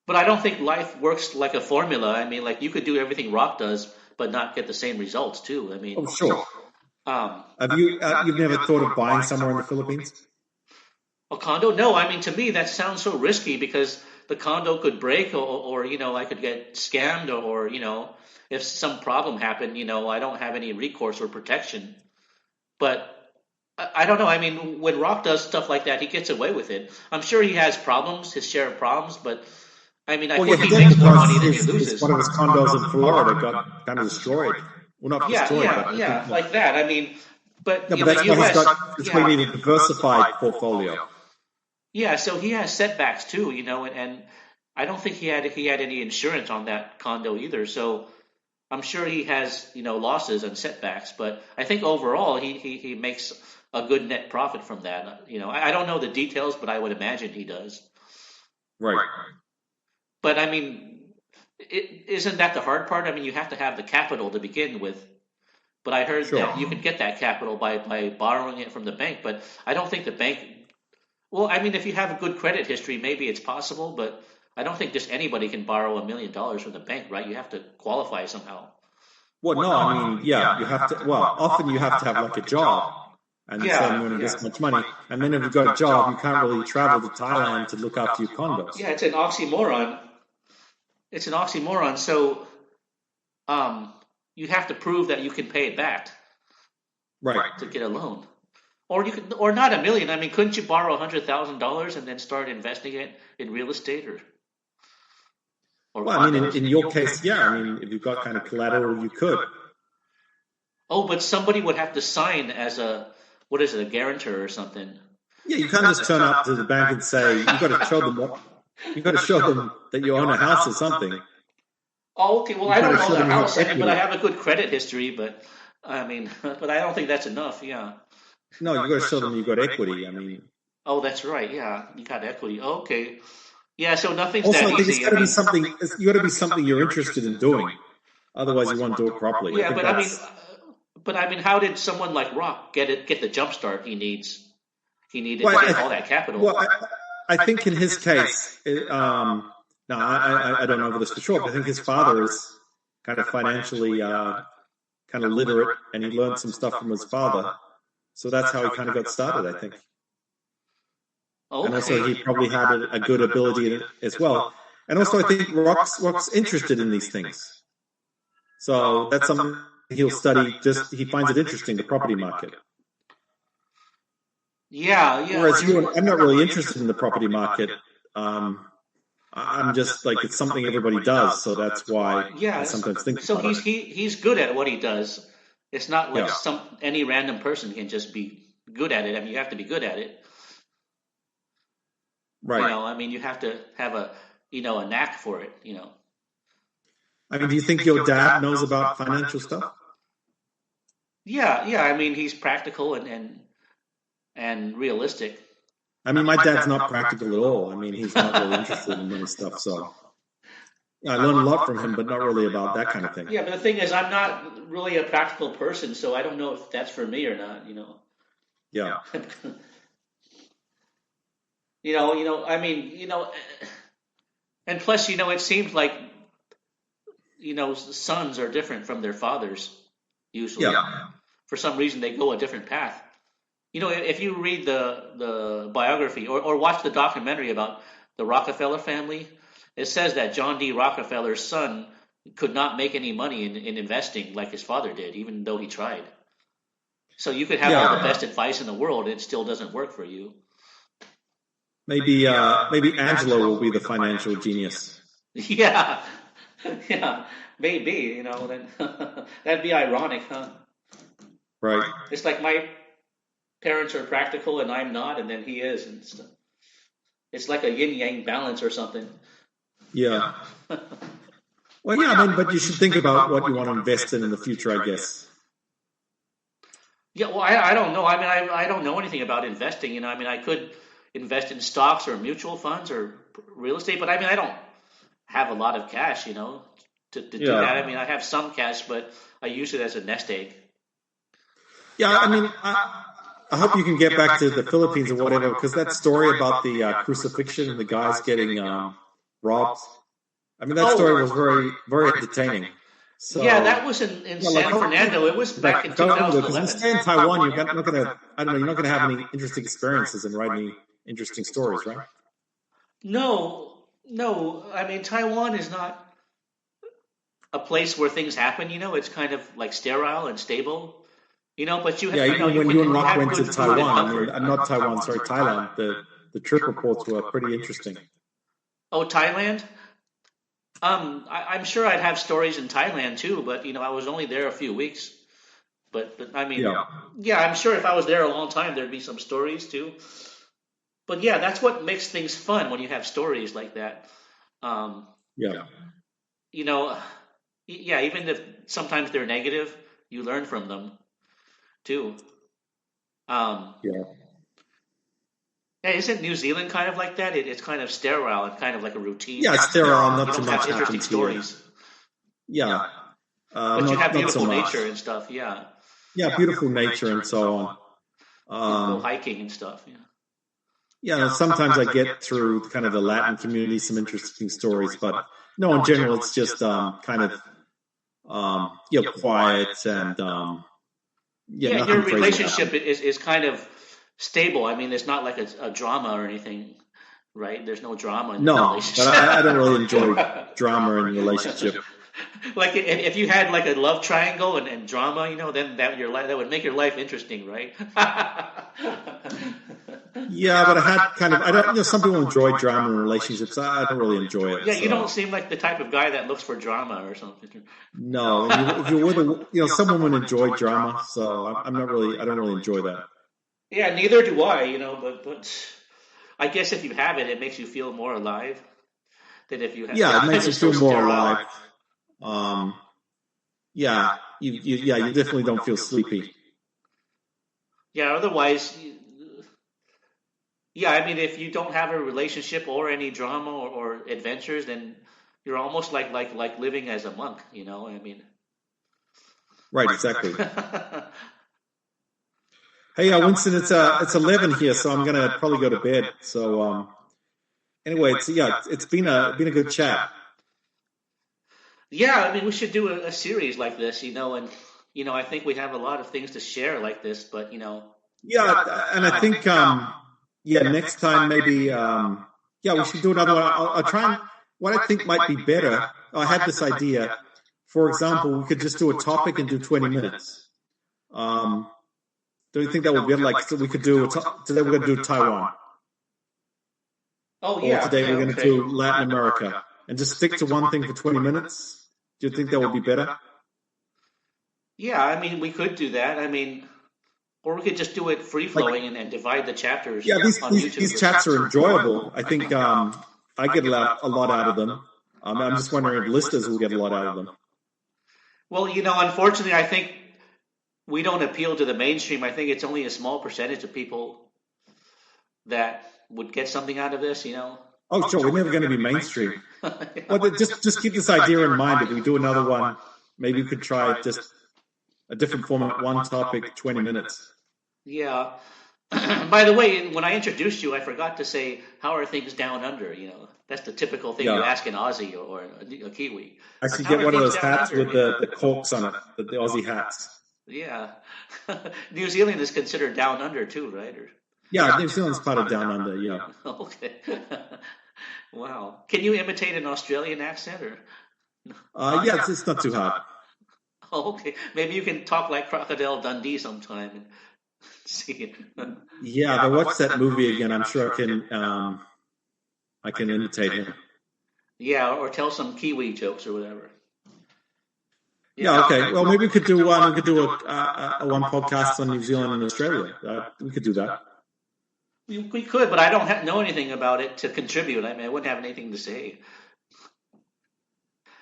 but I don't think life works like a formula. I mean, like you could do everything Rock does, but not get the same results too. I mean, Oh, sure. um, You've never thought of buying somewhere in the Philippines? a condo? No, I mean to me that sounds so risky because the condo could break, or I could get scammed, or if some problem happened, I don't have any recourse or protection. But I don't know. I mean, when Rock does stuff like that, he gets away with it. I'm sure he has problems, his share of problems, but I mean, I Well, yeah, think he he did makes more money because than he loses. one of his condos in Florida got kind of destroyed. Well, not Yeah, destroyed, yeah, but I think yeah, like that. I mean, but no, but the U.S. that's why you need a diversified portfolio. Yeah, so he has setbacks too, and I don't think he had any insurance on that condo either. So I'm sure he has losses and setbacks, but I think overall he makes a good net profit from that. I don't know the details, but I would imagine he does. Right. But I mean, isn't that the hard part? I mean, you have to have the capital to begin with. But I heard Sure. that you can get that capital by borrowing it from the bank. But I don't think the bank. Well, I mean, if you have a good credit history, maybe it's possible. But I don't think just anybody can borrow $1 million from the bank, right? You have to qualify somehow. Well, no, I mean, yeah, you have to. Well, often you have to have like a job and say I'm Yeah, earning yeah, this much money, and then if you've got a job, you can't really travel to Thailand to look after your condos. yeah. It's an oxymoron. It's an oxymoron. So, um, you have to prove that you can pay it back Right. to get a loan. Or you could, or not a million. I mean, couldn't you borrow $100,000 and then start investing it in real estate or Well, I mean, condos? in your case, yeah. I mean, if you've got kind of collateral, you could. Oh, but somebody would have to sign as what is it, a guarantor or something? Yeah, you can't just turn up to the bank and say you've got to show them that you own a house or something. Oh, okay. Well, You've I got don't to own show the them you have house, but I equity. have a good credit history. But I mean, but I don't think that's enough. Yeah. No, you've got to show them you've got equity. I mean, Oh, that's right. Yeah, you got equity. Okay. Yeah. So nothing's also, that I think it's easy. got I to be mean, something. You got to be something you're interested in doing. Otherwise, you won't do it properly. I yeah, think but I mean, that's how did someone like Rock get the jump start he needs? He needed well. to get all that capital. Well, I think in his case, now I don't know this for sure, but I think his father is kind of financially kind of literate, and he learned some stuff from his father. So that's how he kind of got started, I think. And also, Okay. he probably had a good ability in it as well. And also, I think Rock's interested in these things. So that's something he'll study. Just he finds it interesting, the property market. Yeah, yeah. Whereas I'm not really interested in the property market. Um, I'm just like it's something everybody does, so that's why I Yeah. sometimes think So about it. he's good at what he does. It's not like Yeah, any random person can just be good at it. I mean, you have to be good at it. right. I mean, you have to have a knack for it. I mean, do you think your dad knows about financial stuff? Yeah, yeah. I mean, he's practical and realistic. I mean, my dad's not practical at all. I mean, he's not really interested in money stuff. So I learned a lot from him, but not really about that kind of thing. Yeah, but the thing is, I'm not really a practical person, so I don't know if that's for me or not. Yeah. I mean, and plus, it seems like sons are different from their fathers usually. Yeah. For some reason, they go a different path. If you read the biography or watch the documentary about the Rockefeller family, it says that John D. Rockefeller's son could not make any money in investing like his father did, even though he tried. So you could have all the best advice in the world, it still doesn't work for you. Maybe Angelo will be the financial genius. Yeah, yeah, maybe. Then that'd be ironic, huh? Right. It's like my parents are practical and I'm not, and then he is, and it's like a yin yang balance or something. Yeah. Well, yeah, I mean, but you should think about what you want to invest in the future, I guess. Yeah, well, I don't know. I mean, I don't know anything about investing. I mean, I could invest in stocks or mutual funds or real estate, but I mean, I don't have a lot of cash. to do that. I mean, I have some cash, but I use it as a nest egg. Yeah, I mean, I hope you can get back to the Philippines or whatever, because that story about the crucifixion and the guys getting robbed. I mean, that story was very, very entertaining. So, yeah, that was in San Fernando. It was back in 2011. Because you stay in Taiwan, you're not going to. I don't know. You're not going to have any interesting experiences and write any interesting stories, right? No. I mean, Taiwan is not a place where things happen. It's kind of like sterile and stable. But you have, when you and Rock went to Taiwan, not Taiwan, sorry, Thailand. The trip reports were pretty interesting. Oh, Thailand. I'm sure I'd have stories in Thailand too, but I was only there a few weeks. But I mean, yeah, I'm sure if I was there a long time, there'd be some stories too. But yeah, that's what makes things fun when you have stories like that. Yeah, even if sometimes they're negative, you learn from them too. Yeah, isn't New Zealand kind of like that? It's kind of sterile and kind of like a routine. Yeah, it's sterile. Not too much interesting stories. Yeah, but you have beautiful nature and stuff. Yeah. Yeah, beautiful nature and so on. Go hiking and stuff. Yeah, sometimes I get through kind of the Latin community some interesting stories, but no, in general, it's just kind of quiet and your relationship is kind of stable. I mean, it's not like a drama or anything, right? There's no drama in the relationship. But I don't really enjoy drama in a relationship. Like if you had like a love triangle and drama, then that would make your life interesting, right? Yeah, but I had kind of I don't. Some people enjoy drama in relationships. I don't really enjoy it. Yeah, you don't seem like the type of guy that looks for drama or something. No, if you're with some women enjoy drama, so I'm not really. I don't really enjoy that. Yeah, neither do I. But I guess if you have it, it makes you feel more alive than if you have. Yeah, it makes you feel more alive. You definitely don't feel sleepy. Yeah, otherwise. Yeah, I mean, if you don't have a relationship or any drama or adventures, then you're almost like living as a monk. I mean. Right. Exactly. Hey, Winston, it's 11 here, so I'm gonna probably go to bed. So anyway, it's been a good chat. Yeah, I mean, we should do a series like this, and I think we have a lot of things to share like this, but Yeah, and I think next time maybe we should do another one. I'll try and what I think might be better. I had this idea. For example, we could just do a topic and do 20 minutes. Do you think that would be like so we could do today we're going to do Taiwan. Oh yeah. Or today we're going to do Latin America and just stick to one thing for 20 minutes. Do you think that would be better? Yeah, I mean we could do that. I mean, or we could just do it free flowing and divide the chapters. Yeah, these chats are enjoyable. I think I get a lot out of them. I'm just wondering if listeners will get a lot out of them. Well, unfortunately, I think we don't appeal to the mainstream. I think it's only a small percentage of people that would get something out of this, Oh, sure. We're never going to be mainstream. Well, just keep this idea in mind. If we do another one, maybe we could try just a different format, one topic, 20 minutes. Yeah. By the way, when I introduced you, I forgot to say, how are things down under? That's the typical thing you ask an Aussie or a Kiwi. I should get one of those hats with the corks on it, the Aussie hats. Yeah. New Zealand is considered down under too, right? Yeah, New Zealand's part of down under, yeah. Okay. Wow. Can you imitate an Australian accent? Or? Yeah, it's not too hard. Oh, okay. Maybe you can talk like Crocodile Dundee sometime and see. Yeah, but what's that movie again? I'm sure I can imitate him. Yeah, or tell some Kiwi jokes or whatever. Yeah, okay. Well, maybe we could do one. We could do a one podcast on New Zealand and Australia. We could do that. We could, but I don't know anything about it to contribute. I mean, I wouldn't have anything to say.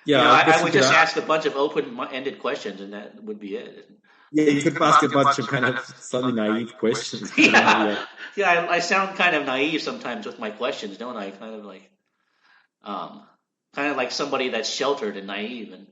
Yeah, I would just ask a bunch of open-ended questions, and that would be it. Yeah, you could ask a bunch of kind of slightly naive questions. Yeah, I sound kind of naive sometimes with my questions, don't I? Kind of like, kind of like somebody that's sheltered and naive, and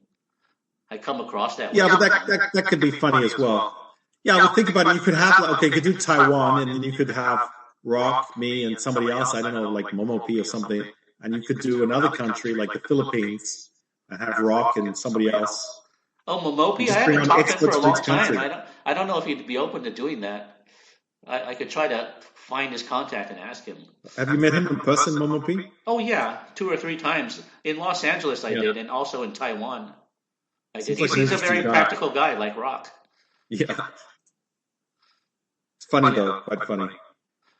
I come across that way. Yeah, but that could be funny as well. Yeah, well, think about it. You could have, okay, you could do Taiwan, and then you could have Rock, me, and somebody else. I don't know, like Momo P or something. And you could do another country like the Philippines and have Rock and somebody else. Oh, Momopi, I haven't talked to him for a long time. I don't know if he'd be open to doing that. I could try to find his contact and ask him. Have you met him in person, Momo P? Oh yeah, 2 or 3 times in Los Angeles. I did, and also in Taiwan. I did. He's a very practical guy, like Rock. Yeah, it's funny though, quite funny.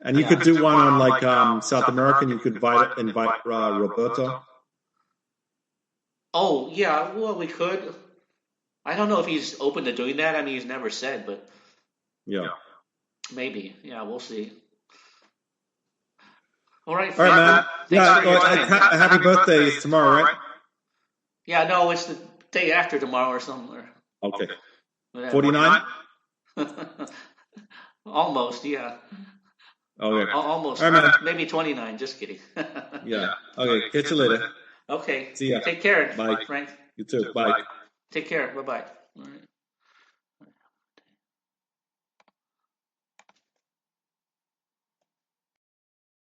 And you could do one on like South American. You could invite Roberto. Oh yeah, well we could. I don't know if he's open to doing that. I mean, he's never said, but yeah, maybe. Yeah, we'll see. All right, man. Yeah, happy birthday is tomorrow, right? Yeah, no, it's the day after tomorrow or something. Okay. 49? Almost, yeah. Okay. Almost. All right, man. Maybe 29. Just kidding. Yeah. Okay. Catch you later. Okay. See ya. Take care. Bye. Frank. You too. Bye. Take care. Bye-bye. All right.